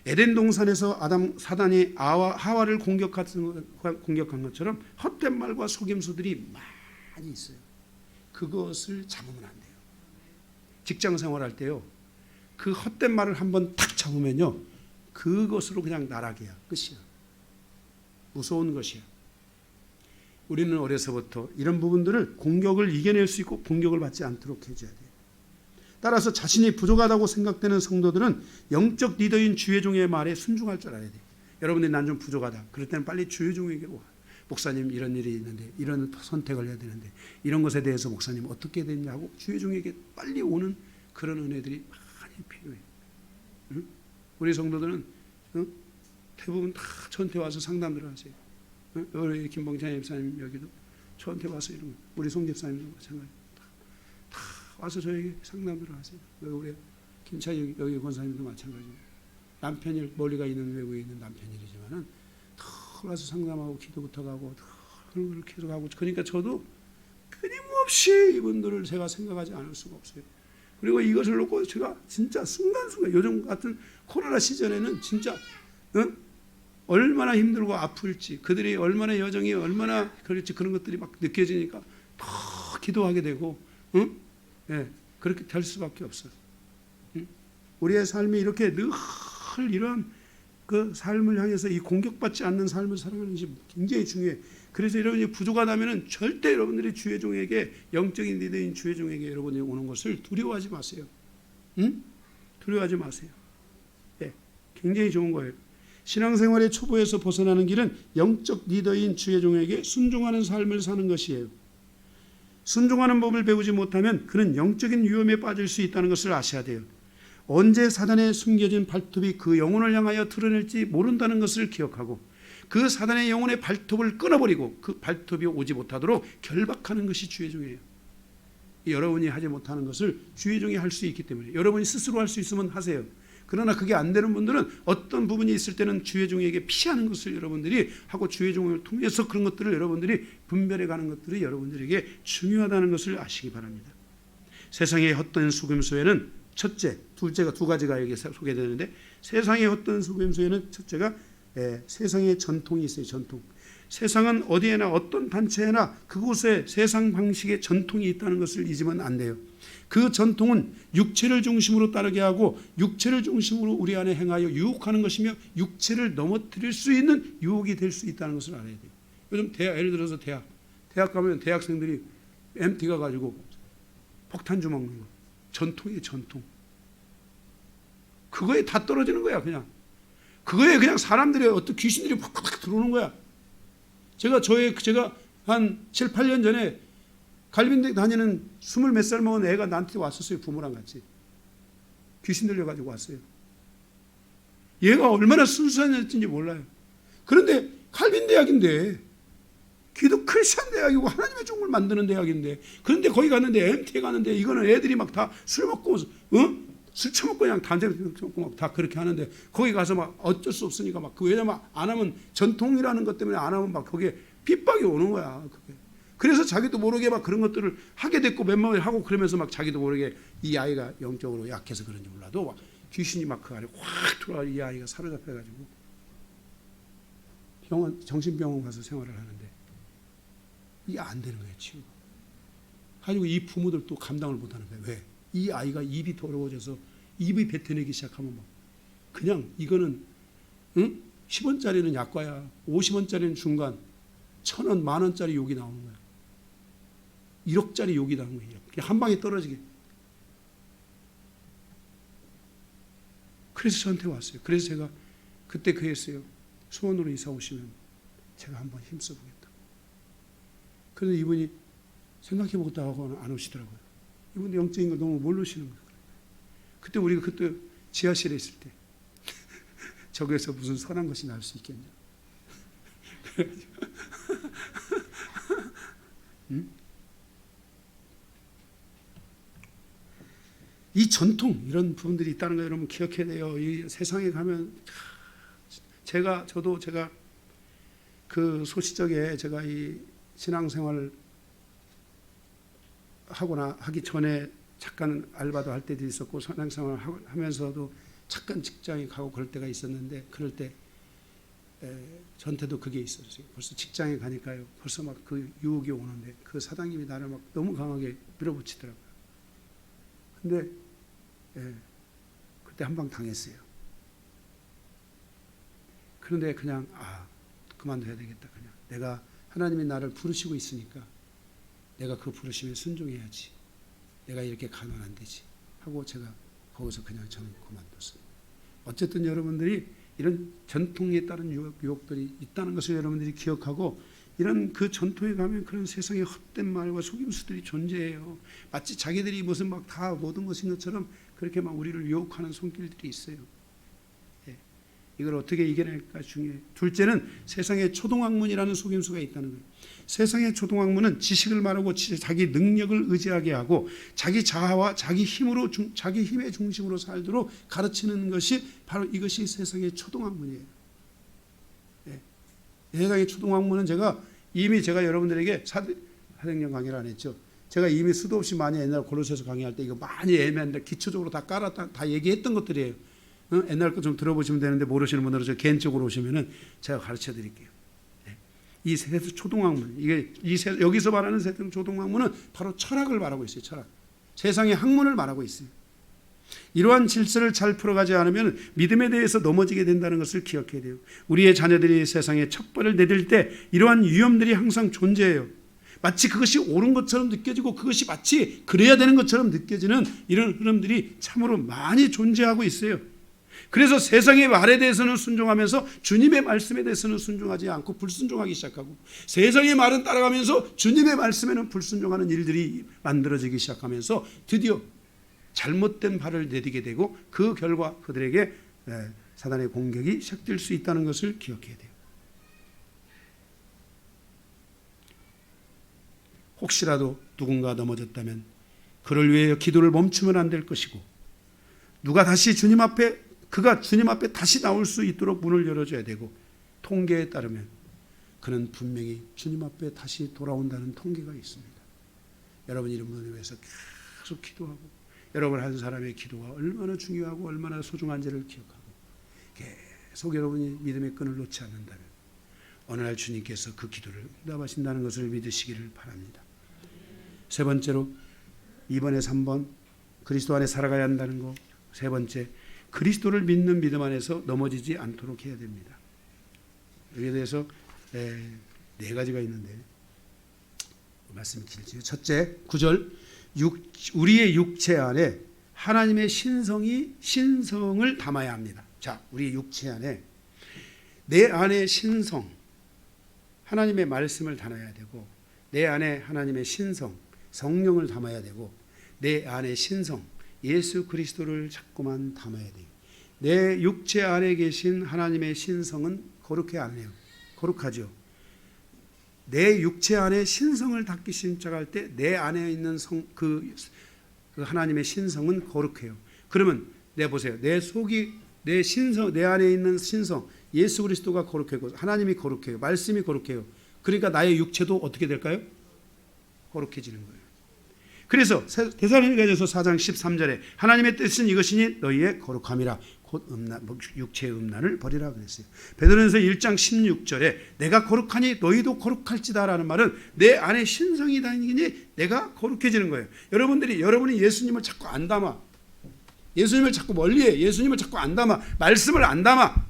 [SPEAKER 1] 에덴 동산에서 사단이 하와를 공격한 것처럼 헛된 말과 속임수들이 많이 있어요. 그것을 잡으면 안 돼요. 직장 생활할 때요, 그 헛된 말을 한번 탁 잡으면요, 그것으로 그냥 나락이야. 끝이야. 무서운 것이야. 우리는 어려서부터 이런 부분들을 공격을 이겨낼 수 있고 공격을 받지 않도록 해줘야 돼요. 따라서 자신이 부족하다고 생각되는 성도들은 영적 리더인 주의종의 말에 순종할 줄 알아야 돼요. 여러분들이 난 좀 부족하다. 그럴 때는 빨리 주의종에게 와. 목사님 이런 일이 있는데 이런 선택을 해야 되는데 이런 것에 대해서 목사님 어떻게 됐냐고 주의종에게 빨리 오는 그런 은혜들이 많이 필요해요. 응? 우리 성도들은 대부분 다 저한테 와서 상담들을 하세요. 우리 김봉찬 집사님 여기도 저한테 와서 이런 거. 우리 송 집사님도 마찬가지. 다 와서 저에게 상담들을 하세요. 우리 김찬희 여기 권사님도 마찬가지고 남편이 멀리가 있는 외국에 있는 남편이지만은 다 와서 상담하고 기도부터 가고 그런 걸 계속 하고 그러니까 저도 끊임없이 이분들을 제가 생각하지 않을 수가 없어요. 그리고 이것을 놓고 제가 진짜 순간순간 요즘 같은 코로나 시즌에는 진짜 얼마나 힘들고 아플지 그들이 얼마나 여정이 얼마나 그럴지 그런 것들이 막 느껴지니까 더 기도하게 되고 예, 그렇게 될 수밖에 없어요. 우리의 삶이 이렇게 늘 이런 그 삶을 향해서 이 공격받지 않는 삶을 살아가는 것이 굉장히 중요해요. 그래서 여러분이 부족하다면 절대 여러분들이 주의 종에게 영적인 리더인 주의 종에게 여러분이 오는 것을 두려워하지 마세요. 두려워하지 마세요. 예, 굉장히 좋은 거예요. 신앙생활의 초보에서 벗어나는 길은 영적 리더인 주의 종에게 순종하는 삶을 사는 것이에요. 순종하는 법을 배우지 못하면 그는 영적인 위험에 빠질 수 있다는 것을 아셔야 돼요. 언제 사단에 숨겨진 발톱이 그 영혼을 향하여 드러낼지 모른다는 것을 기억하고 그 사단의 영혼의 발톱을 끊어버리고 그 발톱이 오지 못하도록 결박하는 것이 주의 종이에요. 여러분이 하지 못하는 것을 주의 종이 할 수 있기 때문에 여러분이 스스로 할 수 있으면 하세요. 그러나 그게 안 되는 분들은 어떤 부분이 있을 때는 주의 종에게 피하는 것을 여러분들이 하고 주의 종을 통해서 그런 것들을 여러분들이 분별해 가는 것들이 여러분들에게 중요하다는 것을 아시기 바랍니다. 세상의 헛된 속임수에는 첫째, 둘째가 두 가지가 여기 소개되는데 세상의 헛된 속임수에는 첫째가 세상의 전통이 있어요. 전통. 세상은 어디에나 어떤 단체에나 그곳에 세상 방식의 전통이 있다는 것을 잊으면 안 돼요. 그 전통은 육체를 중심으로 따르게 하고 육체를 중심으로 우리 안에 행하여 유혹하는 것이며 육체를 넘어뜨릴 수 있는 유혹이 될 수 있다는 것을 알아야 돼요. 요즘 예를 들어서 대학 가면 대학생들이 MT 가가지고 폭탄주 먹는 거 전통이에요. 전통. 그거에 다 떨어지는 거야. 그냥 그거에 그냥 사람들의 어떤 귀신들이 팍팍 들어오는 거야. 제가 한 7, 8년 전에 갈빈대 다니는 20몇 살 먹은 애가 나한테 왔었어요. 부모랑 같이. 귀신 들려가지고 왔어요. 얘가 얼마나 순수한지 몰라요. 그런데 칼빈 대학인데 기도 크리스찬 대학이고 하나님의 종을 만드는 대학인데 그런데 거기 갔는데 MT에 갔는데 이거는 애들이 막 다 술 먹고 술 처먹고 그냥 담배 먹고 막 다 그렇게 하는데 거기 가서 막 어쩔 수 없으니까 막 그 왜냐면 안 하면 전통이라는 것 때문에 안 하면 막 거기에 핍박이 오는 거야. 그게. 그래서 자기도 모르게 막 그런 것들을 하게 됐고 몇 하고 그러면서 막 자기도 모르게 이 아이가 영적으로 약해서 그런지 몰라도 막 귀신이 막 그 안에 확 들어와 이 아이가 사로잡혀가지고 정신병원 가서 생활을 하는데 이게 안 되는 거예요. 치유가. 가지고 이 부모들 또 감당을 못하는 거예요. 왜? 이 아이가 입이 더러워져서 입이 뱉어내기 시작하면 막 그냥 이거는 10원짜리는 약과야 50원짜리는 중간 1,000원, 10,000원짜리 욕이 나오는 거야. 1억짜리 욕이 나오는 거예요. 그냥 한 방에 떨어지게. 그래서 저한테 왔어요. 그래서 제가 그때 그랬어요. 수원으로 이사 오시면 제가 한번 힘써보겠다. 그런데 이분이 생각해보겠다 하고 안 오시더라고요. 이분도 영적인 걸 너무 모르시는 거예요. 그때 우리가 그때 지하실에 있을 때 저기에서 무슨 선한 것이 날 수 있겠냐. 이 전통 이런 부분들이 있다는 거 여러분 기억해야 돼요. 이 세상에 가면 저도 제가 그 소시적에 제가 이 신앙생활을 하기 전에 잠깐 알바도 할 때도 있었고 신앙생활을 하면서도 잠깐 직장에 가고 그럴 때가 있었는데, 그럴 때 저한테도 그게 있었어요. 벌써 직장에 가니까요, 벌써 막 그 유혹이 오는데 그 사장님이 나를 막 너무 강하게 밀어붙이더라고요. 근데 그때 한 방 당했어요. 그런데 그냥 그만둬야 되겠다. 그냥 내가 하나님이 나를 부르시고 있으니까 내가 그 부르심에 순종해야지. 내가 이렇게 가면 안 되지 하고 제가 거기서 그냥 저는 그만뒀어요. 어쨌든 여러분들이 이런 전통에 따른 유혹들이 있다는 것을 여러분들이 기억하고, 이런 그 전통에 가면 그런 세상의 헛된 말과 속임수들이 존재해요. 마치 자기들이 무슨 막 다 모든 것인 것처럼 그렇게 막 우리를 유혹하는 손길들이 있어요. 이걸 어떻게 이겨낼까 중요해요. 둘째는 세상의 초동학문이라는 속임수가 있다는 거예요. 세상의 초동학문은 지식을 말하고 자기 능력을 의지하게 하고 자기 자아와 자기 힘으로 자기 힘의 중심으로 살도록 가르치는 것이 바로 이것이 세상의 초동학문이에요. 세상의 초동학문은 이미 제가 여러분들에게 사도행전 강의를 안 했죠. 제가 이미 수도 없이 많이 옛날 골로새서 강의할 때 이거 많이 애매한데 기초적으로 다 깔았다 다 얘기했던 것들이에요. 옛날 거 좀 들어보시면 되는데 모르시는 분들은 저 개인적으로 오시면은 제가 가르쳐 드릴게요. 이 세상 초동학문, 여기서 말하는 세상 초동학문은 바로 철학을 말하고 있어요. 철학. 세상의 학문을 말하고 있어요. 이러한 질서를 잘 풀어가지 않으면 믿음에 대해서 넘어지게 된다는 것을 기억해야 돼요. 우리의 자녀들이 세상에 첫 발을 내딜 때 이러한 위험들이 항상 존재해요. 마치 그것이 옳은 것처럼 느껴지고 그것이 마치 그래야 되는 것처럼 느껴지는 이런 흐름들이 참으로 많이 존재하고 있어요. 그래서 세상의 말에 대해서는 순종하면서 주님의 말씀에 대해서는 순종하지 않고 불순종하기 시작하고, 세상의 말은 따라가면서 주님의 말씀에는 불순종하는 일들이 만들어지기 시작하면서 드디어 잘못된 발을 내디게 되고, 그 결과 그들에게 사단의 공격이 시작될 수 있다는 것을 기억해야 돼요. 혹시라도 누군가 넘어졌다면 그를 위해 기도를 멈추면 안 될 것이고, 그가 주님 앞에 다시 나올 수 있도록 문을 열어줘야 되고, 통계에 따르면 그는 분명히 주님 앞에 다시 돌아온다는 통계가 있습니다. 여러분 이런 분을 위해서 계속 기도하고, 여러분 한 사람의 기도가 얼마나 중요하고 얼마나 소중한지를 기억하고, 계속 여러분이 믿음의 끈을 놓지 않는다면 어느 날 주님께서 그 기도를 응답하신다는 것을 믿으시기를 바랍니다. 세 번째로, 2번에 3번 그리스도 안에 살아가야 한다는 것. 세 번째, 그리스도를 믿는 믿음 안에서 넘어지지 않도록 해야 됩니다. 여기에 대해서 네 가지가 있는데 말씀이 길지요. 첫째, 9절, 우리의 육체 안에 하나님의 신성을 담아야 합니다. 자, 우리 육체 안에, 내 안에 신성, 하나님의 말씀을 담아야 되고, 내 안에 하나님의 신성, 성령을 담아야 되고, 내 안에 신성, 예수 그리스도를 자꾸만 담아야 돼요. 내 육체 안에 계신 하나님의 신성은 거룩해 안 해요. 거룩하죠. 내 육체 안에 신성을 담기 시작할 때 내 안에 있는 그 하나님의 신성은 거룩해요. 그러면 보세요. 내 속이, 내 신성, 내 안에 있는 신성, 예수 그리스도가 거룩하고 하나님이 거룩해요. 말씀이 거룩해요. 그러니까 나의 육체도 어떻게 될까요? 거룩해지는 거예요. 그래서 데살로니가전서 4장 13절에 하나님의 뜻은 이것이니 너희의 거룩함이라, 곧 육체의 음란을 버리라 그랬어요. 베드로전서 1장 16절에 내가 거룩하니 너희도 거룩할지다 라는 말은 내 안에 신성이 다니니 내가 거룩해지는 거예요. 여러분이 예수님을 자꾸 안 담아, 예수님을 자꾸 멀리해, 예수님을 자꾸 안 담아, 말씀을 안 담아,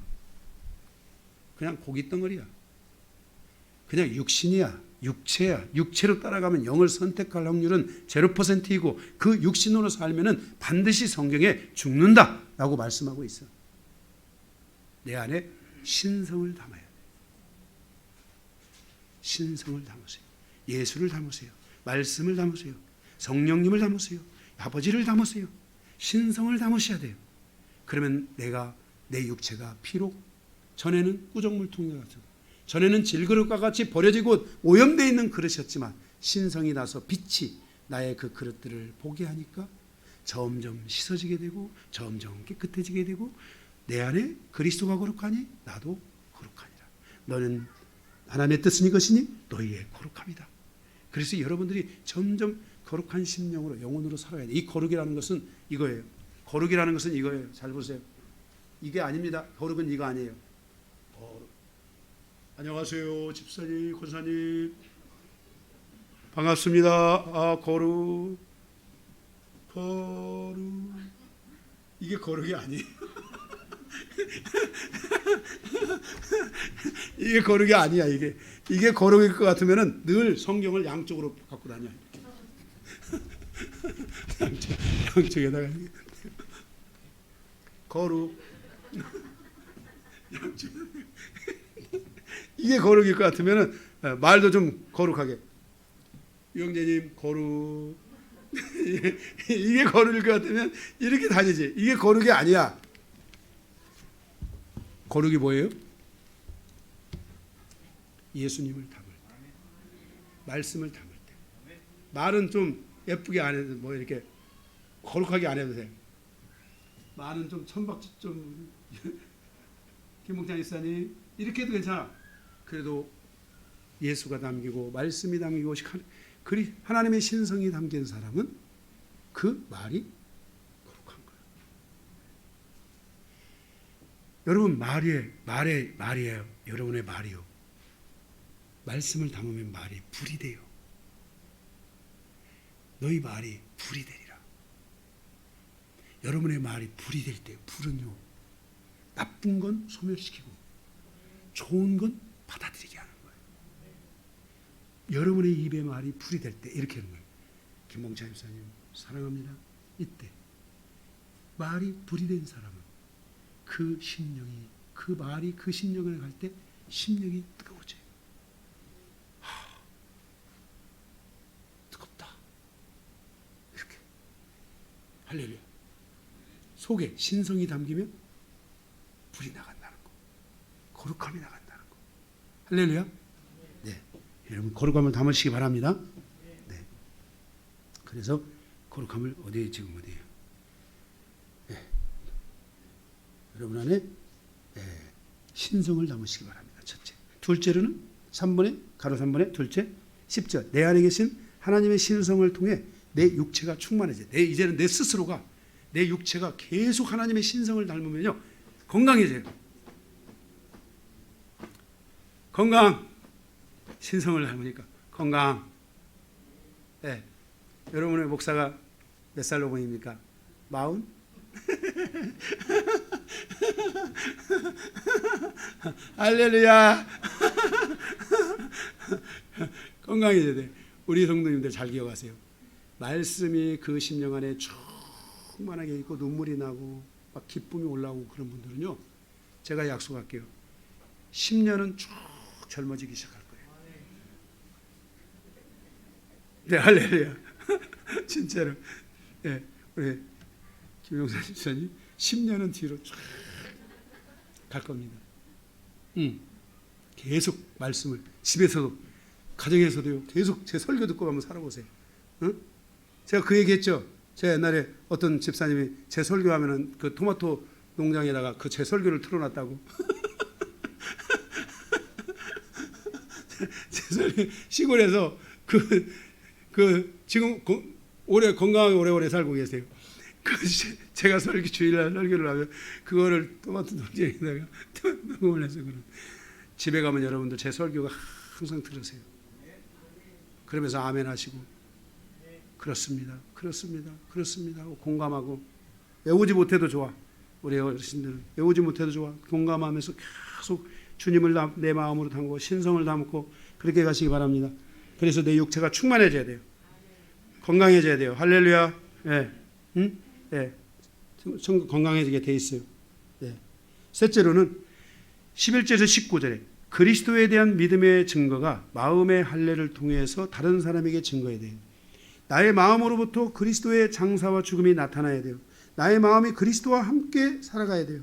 [SPEAKER 1] 그냥 고기 덩어리야. 그냥 육신이야. 육체야. 육체로 따라가면 영을 선택할 확률은 0%이고 그 육신으로 살면은 반드시 성경에 죽는다라고 말씀하고 있어. 내 안에 신성을 담아야 돼. 신성을 담으세요. 예수를 담으세요. 말씀을 담으세요. 성령님을 담으세요. 아버지를 담으세요. 신성을 담으셔야 돼요. 그러면 내 육체가 비록 전에는 꾸정물통에 같은, 전에는 질그릇과 같이 버려지고 오염되어 있는 그릇이었지만 신성이 나서 빛이 나의 그 그릇들을 보게 하니까 점점 씻어지게 되고 점점 깨끗해지게 되고, 내 안에 그리스도가 거룩하니 나도 거룩하니라. 너는 하나님의 뜻은 이것이니 너희의 거룩함이다. 그래서 여러분들이 점점 거룩한 심령으로, 영혼으로 살아야 돼. 이 거룩이라는 것은 이거예요. 거룩이라는 것은 이거예요. 잘 보세요. 이게 아닙니다. 거룩은 이거 아니에요. 거룩. 안녕하세요, 집사님, 권사님. 반갑습니다. 아, 거룩. 이게 거룩이 아니에요. 이게 거룩이 아니야. 이게 거룩일 것 같으면은 늘 성경을 양쪽으로 갖고 다녀. 양쪽에다가 거룩. 이게 거룩일 것 같으면은 말도 좀 거룩하게. 유영재님 거룩. 이게 거룩일 것 같으면 이렇게 다니지. 이게 거룩이 아니야. 거룩이 뭐예요? 예수님을 담을 때, 말씀을 담을 때. 말은 좀 예쁘게 안 해도 뭐 이렇게 거룩하게 안 해도 돼. 말은 좀 천박지 좀 김봉찬 이사님 이렇게 해도 괜찮아. 그래도 예수가 담기고 말씀이 담기고 하나님의 신성이 담긴 사람은 그 말이 거룩한 거예요. 여러분 말이에요. 여러분의 말이요. 말씀을 담으면 말이 불이 돼요. 너희 말이 불이 되리라. 여러분의 말이 불이 될 때 불은요. 나쁜 건 소멸시키고 좋은 건 받아들이게 하는 거예요. 여러분의 입의 말이 불이 될 때 이렇게 하는 거예요. 김봉찬 집사님 사랑합니다. 이때 말이 불이 된 사람은 그 심령이 그 말이 그 심령을 갈 때 심령이 뜨거워져요. 뜨겁다. 이렇게 할렐루야. 속에 신성이 담기면 불이 나간다는 거. 거룩함이 나간다는 거. 할렐루야. 네. 여러분 거룩함을 담으시기 바랍니다. 네. 그래서 거룩함을 어디에 지금 어디에요? 네. 여러분 안에 신성을 담으시기 바랍니다. 첫째. 둘째로는 3번에 가로 3번에 둘째 10절 내 안에 계신 하나님의 신성을 통해 내 육체가 충만해져. 이제는 내 스스로가 내 육체가 계속 하나님의 신성을 닮으면요 건강해져요. 건강. 신성을 닮으니까 건강. 네. 여러분의 목사가 몇 살로 보입니까? 40? 할렐루야. 건강해져야 돼. 우리 성도님들 잘 기억하세요. 말씀이 그 심령 안에 충만하게 있고 눈물이 나고 막 기쁨이 올라오고 그런 분들은요 제가 약속할게요. 10년은 쭉 젊어지기 시작할 거예요. 네, 할렐루야. 진짜로. 네, 우리 김용선 집사님 10년은 뒤로 쫙 갈 겁니다. 계속 말씀을 집에서도 가정에서도요 계속 제 설교 듣고 한번 살아보세요. 응? 제가 그 얘기했죠. 제가 옛날에 어떤 집사님이 제 설교하면은 그 토마토 농장에다가 그 제 설교를 틀어놨다고. 제 설교 시골에서 지금 건강하게 오래오래 살고 계세요. 제가 주일날 설교를 하면 그거를 토마토 농장에다가 녹음을 해서 집에 가면 여러분들 제 설교가 항상 들으세요. 그러면서 아멘 하시고 그렇습니다. 하고 공감하고 외우지 못해도 좋아. 우리 어르신들은 외우지 못해도 좋아. 공감하면서 계속 주님을 내 마음으로 담고 신성을 담고 그렇게 가시기 바랍니다. 그래서 내 육체가 충만해져야 돼요. 건강해져야 돼요. 할렐루야. 예. 응? 예. 건강해지게 돼 있어요. 예. 셋째로는 11절에서 19절에 그리스도에 대한 믿음의 증거가 마음의 할례를 통해서 다른 사람에게 증거해야 돼요. 나의 마음으로부터 그리스도의 장사와 죽음이 나타나야 돼요. 나의 마음이 그리스도와 함께 살아가야 돼요.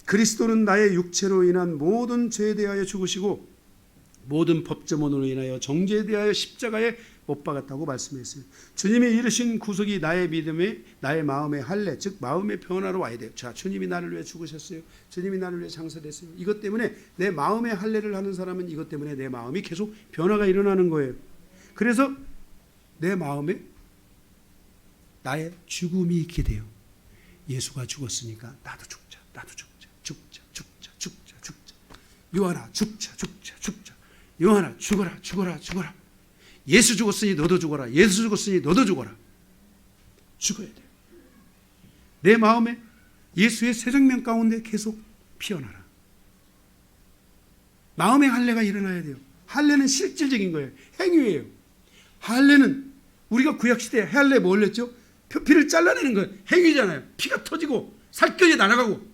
[SPEAKER 1] 그리스도는 나의 육체로 인한 모든 죄에 대하여 죽으시고 모든 법조문으로 인하여 정죄에 대하여 십자가에 못 박았다고 말씀했어요. 주님이 이루신 구속이 나의 믿음에 나의 마음의 할례 즉 마음의 변화로 와야 돼요. 자, 주님이 나를 위해 죽으셨어요. 주님이 나를 위해 장사됐어요. 이것 때문에 내 마음의 할례를 하는 사람은 이것 때문에 내 마음이 계속 변화가 일어나는 거예요. 그래서 내 마음에 나의 죽음이 있게 돼요. 예수가 죽었으니까 나도 죽자. 나도 죽자. 요한아 죽자. 요한아 죽어라. 예수 죽었으니 너도 죽어라. 예수 죽었으니 너도 죽어라. 죽어야 돼요. 내 마음에 예수의 새 생명 가운데 계속 피어나라. 마음의 할례가 일어나야 돼요. 할례는 실질적인 거예요. 행위예요. 할례는 우리가 구약시대에 할례 뭘 했죠? 피를 잘라내는 거예요. 행위잖아요. 피가 터지고 살결이 날아가고.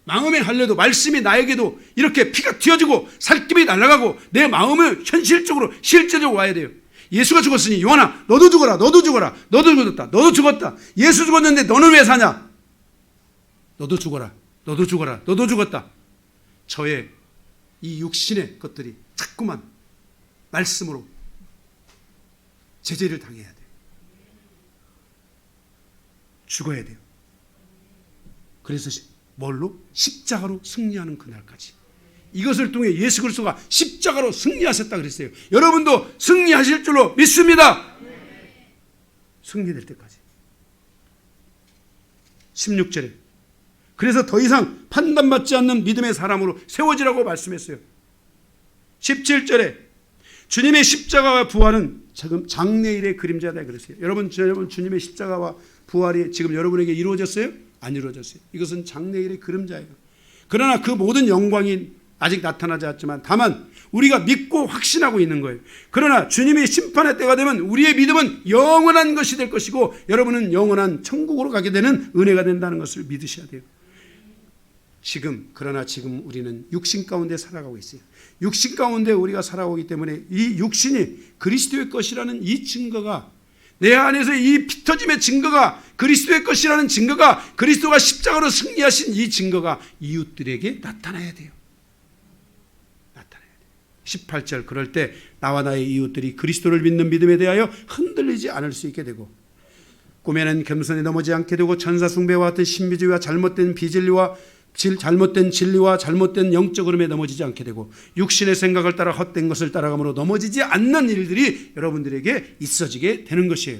[SPEAKER 1] 마음의 할례도 말씀이 나에게도 이렇게 피가 튀어지고 살결이 날아가고 내 마음을 현실적으로 실제적으로 와야 돼요. 예수가 죽었으니 요한아 너도 죽어라. 너도 죽었다. 예수 죽었는데 너는 왜 사냐? 너도 죽어라. 너도 죽었다. 저의 이 육신의 것들이 자꾸만 말씀으로 제재를 당해야 돼요. 죽어야 돼요. 그래서 뭘로? 십자가로 승리하는 그날까지. 이것을 통해 예수 그리스도가 십자가로 승리하셨다 그랬어요. 여러분도 승리하실 줄로 믿습니다. 승리될 때까지. 16절에 그래서 더 이상 판단받지 않는 믿음의 사람으로 세워지라고 말씀했어요. 17절에 주님의 십자가와 부활은 지금 장래일의 그림자다 그랬어요. 여러분 주님의 십자가와 부활이 지금 여러분에게 이루어졌어요? 안 이루어졌어요. 이것은 장래일의 그림자예요. 그러나 그 모든 영광이 아직 나타나지 않지만 다만 우리가 믿고 확신하고 있는 거예요. 그러나 주님의 심판의 때가 되면 우리의 믿음은 영원한 것이 될 것이고 여러분은 영원한 천국으로 가게 되는 은혜가 된다는 것을 믿으셔야 돼요. 그러나 지금 우리는 육신 가운데 살아가고 있어요. 육신 가운데 우리가 살아오기 때문에 이 육신이 그리스도의 것이라는 이 증거가 내 안에서 이 피 터짐의 증거가 그리스도의 것이라는 증거가 그리스도가 십자가로 승리하신 이 증거가 이웃들에게 나타나야 돼요. 18절 그럴 때 나와 나의 이웃들이 그리스도를 믿는 믿음에 대하여 흔들리지 않을 수 있게 되고 꿈에는 겸손히 넘어지 않게 되고 천사 숭배와 같은 신비주의와 잘못된 비진리와 잘못된 진리와 잘못된 영적 흐름에 넘어지지 않게 되고 육신의 생각을 따라 헛된 것을 따라감으로 넘어지지 않는 일들이 여러분들에게 있어지게 되는 것이에요.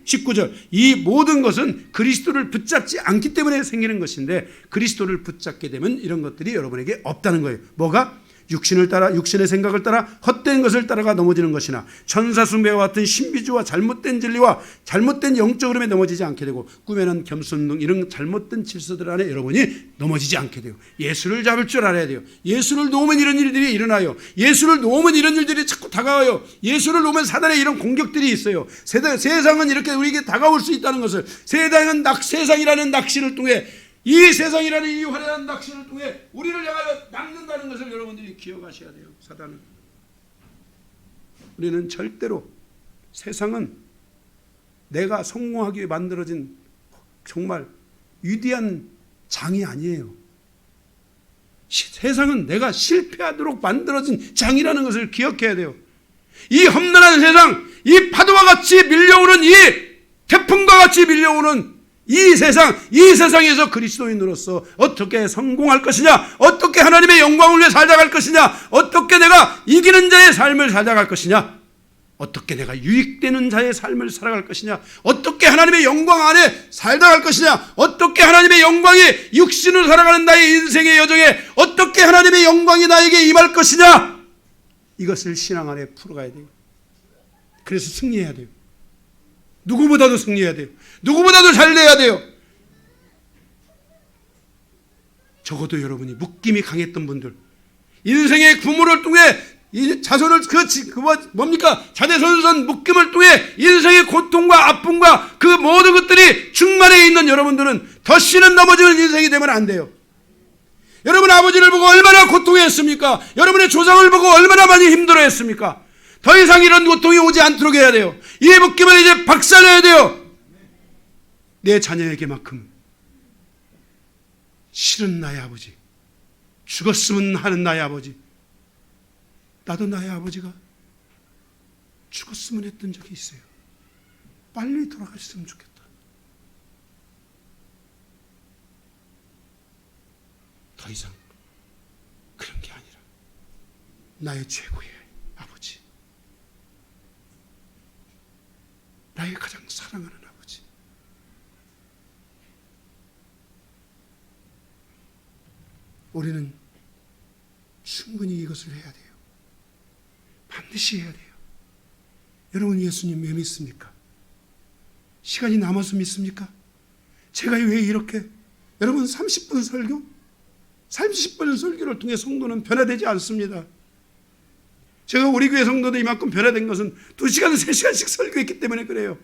[SPEAKER 1] 19절 이 모든 것은 그리스도를 붙잡지 않기 때문에 생기는 것인데 그리스도를 붙잡게 되면 이런 것들이 여러분에게 없다는 거예요. 뭐가? 육신을 따라 육신의 생각을 따라 헛된 것을 따라가 넘어지는 것이나 천사 숭배와 같은 신비주와 잘못된 진리와 잘못된 영적 흐름에 넘어지지 않게 되고 꿈에는 겸손 등 이런 잘못된 질서들 안에 여러분이 넘어지지 않게 돼요. 예수를 잡을 줄 알아야 돼요. 예수를 놓으면 이런 일들이 일어나요. 예수를 놓으면 이런 일들이 자꾸 다가와요. 예수를 놓으면 사단의 이런 공격들이 있어요. 세상은 이렇게 우리에게 다가올 수 있다는 것을 세상이라는 낚시를 통해 이 세상이라는 이 화려한 낚시를 통해 우리를 향하여 낚는다는 것을 여러분들이 기억하셔야 돼요. 사단은. 우리는 절대로 세상은 내가 성공하기 위해 만들어진 정말 위대한 장이 아니에요. 세상은 내가 실패하도록 만들어진 장이라는 것을 기억해야 돼요. 이 험난한 세상, 이 파도와 같이 밀려오는 이 태풍과 같이 밀려오는 이 세상에서 그리스도인으로서 어떻게 성공할 것이냐, 어떻게 하나님의 영광을 위해 살아갈 것이냐, 어떻게 내가 이기는 자의 삶을 살아갈 것이냐, 어떻게 내가 유익되는 자의 삶을 살아갈 것이냐, 어떻게 하나님의 영광 안에 살아갈 것이냐, 어떻게 하나님의 영광이 육신으로 살아가는 나의 인생의 여정에 어떻게 하나님의 영광이 나에게 임할 것이냐, 이것을 신앙 안에 풀어가야 돼요. 그래서 승리해야 돼요. 누구보다도 승리해야 돼요. 누구보다도 잘 돼야 돼요. 적어도 여러분이 묶임이 강했던 분들, 인생의 부모를 통해 이 자손을 자대손손 묶임을 통해 인생의 고통과 아픔과 그 모든 것들이 중간에 있는 여러분들은 다시는 넘어지는 인생이 되면 안 돼요. 여러분 아버지를 보고 얼마나 고통했습니까? 여러분의 조상을 보고 얼마나 많이 힘들어했습니까? 더 이상 이런 고통이 오지 않도록 해야 돼요. 이 묶임을 이제 박살내야 돼요. 내 자녀에게만큼 싫은 나의 아버지, 죽었으면 하는 나의 아버지, 나도 나의 아버지가 죽었으면 했던 적이 있어요. 빨리 돌아가셨으면 좋겠다. 더 이상 그런 게 아니라 나의 최고의 아버지, 나의 가장 사랑하는 아버지, 우리는 충분히 이것을 해야 돼요. 반드시 해야 돼요. 여러분, 예수님 왜 믿습니까? 시간이 남아서 믿습니까? 제가 왜 이렇게, 여러분 30분 설교? 30분 설교를 통해 성도는 변화되지 않습니다. 제가 우리 교회 성도들 이만큼 변화된 것은 2시간, 3시간씩 설교했기 때문에 그래요.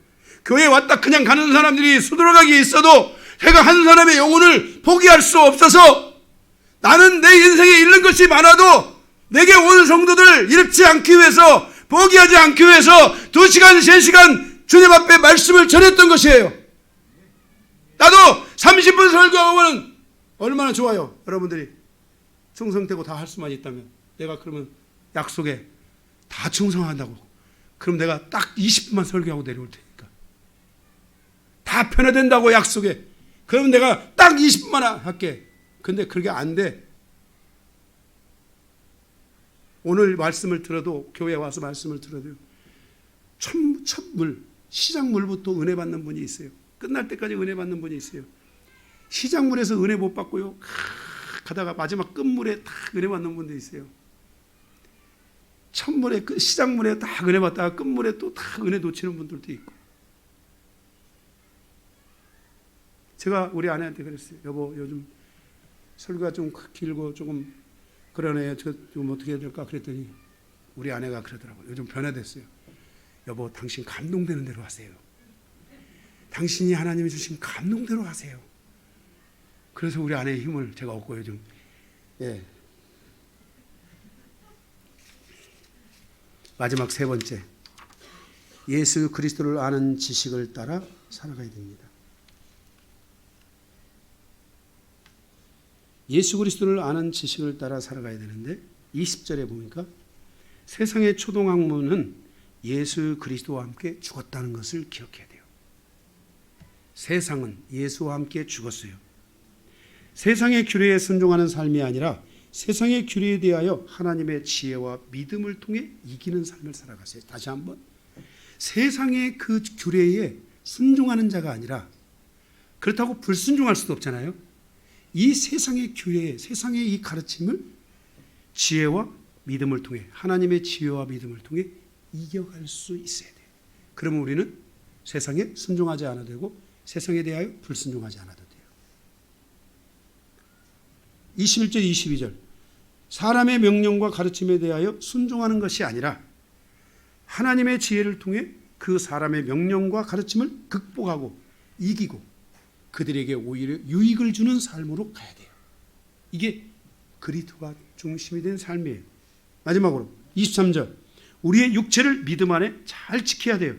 [SPEAKER 1] 교회에 왔다 그냥 가는 사람들이 수두룩하게 있어도 제가 한 사람의 영혼을 포기할 수 없어서, 나는 내 인생에 잃는 것이 많아도 내게 온 성도들을 잃지 않기 위해서, 포기하지 않기 위해서 2시간, 3시간 주님 앞에 말씀을 전했던 것이에요. 나도 30분 설교하고는 얼마나 좋아요. 여러분들이 충성되고 다 할 수만 있다면, 내가 그러면 약속에 다 충성한다고, 그럼 내가 딱 20분만 설교하고 내려올 테니까, 다 변화된다고 약속해. 그럼 내가 딱 20분만 할게. 근데 그게 안 돼. 오늘 말씀을 들어도, 교회에 와서 말씀을 들어도 첫 물, 시작물부터 은혜 받는 분이 있어요. 끝날 때까지 은혜 받는 분이 있어요. 시작물에서 은혜 못 받고요, 가다가 마지막 끝물에 다 은혜 받는 분도 있어요. 첫물에, 시작물에 다 은혜 받다가 끝물에 또 다 은혜 놓치는 분들도 있고. 제가 우리 아내한테 그랬어요. 여보, 요즘 설교가 좀 길고 조금 그러네. 저 좀 어떻게 해야 될까? 그랬더니 우리 아내가 그러더라고요. 요즘 변화됐어요. 여보, 당신 감동되는 대로 하세요. 당신이 하나님이 주신 감동대로 하세요. 그래서 우리 아내의 힘을 제가 얻고 요즘, 마지막 3번째, 예수 그리스도를 아는 지식을 따라 살아가야 됩니다. 예수 그리스도를 아는 지식을 따라 살아가야 되는데, 20절에 보니까 세상의 초동학문은 예수 그리스도와 함께 죽었다는 것을 기억해야 돼요. 세상은 예수와 함께 죽었어요. 세상의 규례에 순종하는 삶이 아니라 세상의 규례에 대하여 하나님의 지혜와 믿음을 통해 이기는 삶을 살아가세요. 다시 한번, 세상의 그 규례에 순종하는 자가 아니라, 그렇다고 불순종할 수도 없잖아요. 이 세상의 규례, 세상의 이 가르침을 지혜와 믿음을 통해, 하나님의 지혜와 믿음을 통해 이겨갈 수 있어야 돼요. 그러면 우리는 세상에 순종하지 않아도 되고, 세상에 대하여 불순종하지 않아도 돼요. 21절, 22절, 사람의 명령과 가르침에 대하여 순종하는 것이 아니라 하나님의 지혜를 통해 그 사람의 명령과 가르침을 극복하고 이기고 그들에게 오히려 유익을 주는 삶으로 가야 돼요. 이게 그리스도가 중심이 된 삶이에요. 마지막으로 23절, 우리의 육체를 믿음 안에 잘 지켜야 돼요.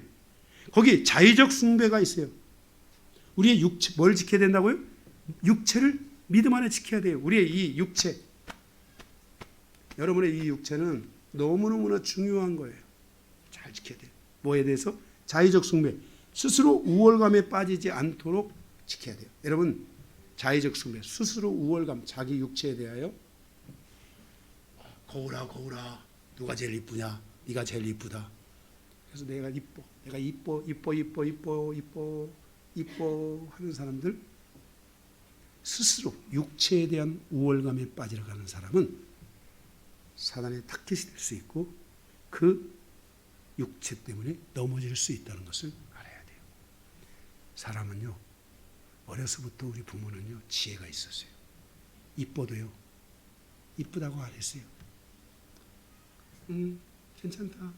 [SPEAKER 1] 거기 자의적 숭배가 있어요. 우리의 육체, 뭘 지켜야 된다고요? 육체를 믿음 안에 지켜야 돼요. 우리의 이 육체, 여러분의 이 육체는 너무너무나 중요한 거예요. 잘 지켜야 돼요. 뭐에 대해서? 자의적 숭배, 스스로 우월감에 빠지지 않도록 지켜야 돼요. 여러분, 자의적 숭배, 스스로 우월감, 자기 육체에 대하여 거울아 거울아, 누가 제일 이쁘냐? 네가 제일 이쁘다. 그래서 내가 이뻐, 내가 이뻐 하는 사람들, 스스로 육체에 대한 우월감에 빠져가는 사람은 사단의 타깃이 될 수 있고, 그 육체 때문에 넘어질 수 있다는 것을 알아야 돼요. 사람은요, 어려서부터 우리 부모는요, 지혜가 있었어요. 이뻐도요, 이쁘다고 안 했어요. 괜찮다,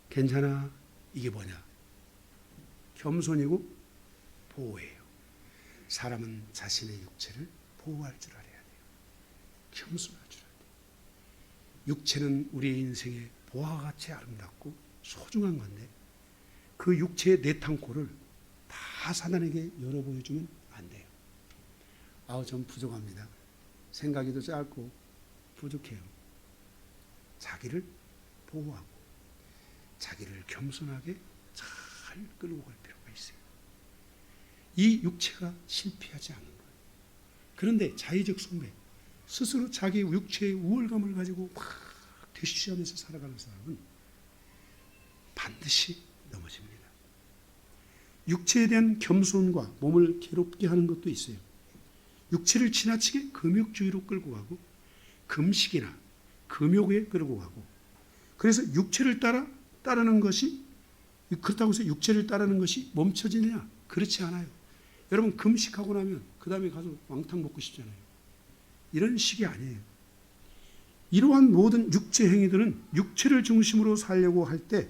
[SPEAKER 1] 괜찮아, 이게 뭐냐? 겸손이고 보호예요. 사람은 자신의 육체를 보호할 줄 알아야 돼요. 겸손할 줄 알아야 돼요. 육체는 우리의 인생의 보화와 같이 아름답고 소중한 건데, 그 육체의 내탕골을 다 사단에게 열어보여주면 안 돼요. 전 부족합니다. 생각이도 짧고 부족해요. 자기를 보호하고 자기를 겸손하게 잘 끌고 갈 필요가 있어요. 이 육체가 실패하지 않는 거예요. 그런데 자의적 숭배, 스스로 자기 육체의 우월감을 가지고 막 대쉬하면서 살아가는 사람은 반드시 넘어집니다. 육체에 대한 겸손과 몸을 괴롭게 하는 것도 있어요. 육체를 지나치게 금욕주의로 끌고 가고 금식이나 금욕에 끌고 가고, 그래서 육체를 따르는 것이, 그렇다고 해서 육체를 따르는 것이 멈춰지느냐? 그렇지 않아요. 여러분 금식하고 나면 그 다음에 가서 왕탕 먹고 싶잖아요. 이런 식이 아니에요. 이러한 모든 육체 행위들은 육체를 중심으로 살려고 할 때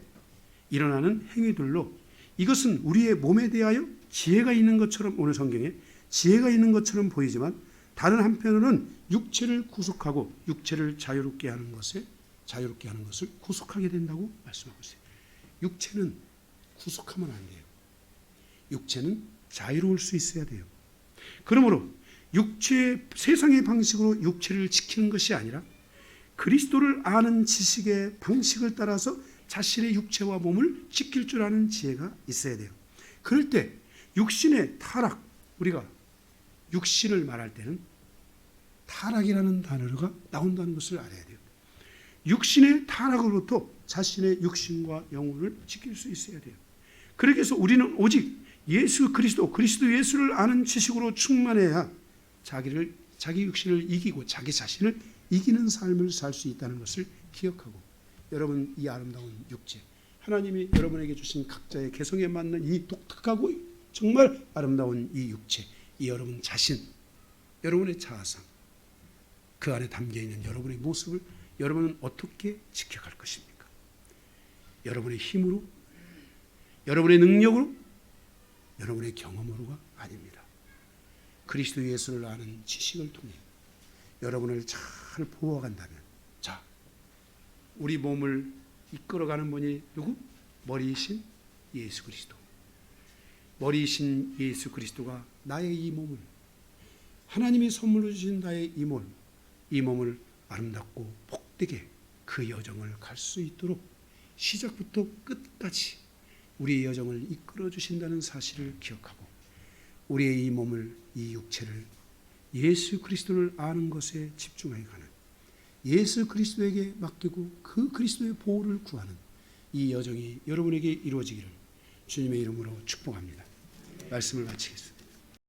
[SPEAKER 1] 일어나는 행위들로, 이것은 우리의 몸에 대하여 지혜가 있는 것처럼, 오늘 성경에 지혜가 있는 것처럼 보이지만 다른 한편으로는 육체를 구속하고 육체를 자유롭게 하는 것을 구속하게 된다고 말씀하고 있어요. 육체는 구속하면 안 돼요. 육체는 자유로울 수 있어야 돼요. 그러므로 세상의 방식으로 육체를 지키는 것이 아니라 그리스도를 아는 지식의 방식을 따라서 자신의 육체와 몸을 지킬 줄 아는 지혜가 있어야 돼요. 그럴 때 육신의 타락, 우리가 육신을 말할 때는 타락이라는 단어가 나온다는 것을 알아야 돼요. 육신의 타락으로부터 자신의 육신과 영혼을 지킬 수 있어야 돼요. 그렇게 해서 우리는 오직 예수 그리스도 예수를 아는 지식으로 충만해야 자기 육신을 이기고 자기 자신을 이기는 삶을 살 수 있다는 것을 기억하고, 여러분 이 아름다운 육체, 하나님이 여러분에게 주신 각자의 개성에 맞는 이 독특하고 정말 아름다운 이 육체, 이 여러분 자신, 여러분의 자아상, 그 안에 담겨있는 여러분의 모습을 여러분은 어떻게 지켜갈 것입니까? 여러분의 힘으로, 여러분의 능력으로, 여러분의 경험으로가 아닙니다. 그리스도 예수를 아는 지식을 통해 여러분을 잘 보호간다면, 자, 우리 몸을 이끌어가는 분이 누구? 머리이신 예수 그리스도. 머리이신 예수 그리스도가 나의 이 몸을, 하나님이 선물로 주신 나의 이 몸을 아름답고 복되게 그 여정을 갈 수 있도록 시작부터 끝까지 우리의 여정을 이끌어 주신다는 사실을 기억하고, 우리의 이 몸을, 이 육체를 예수 그리스도를 아는 것에 집중하여 가는, 예수 그리스도에게 맡기고 그 그리스도의 보호를 구하는 이 여정이 여러분에게 이루어지기를 주님의 이름으로 축복합니다. 말씀을 마치겠습니다.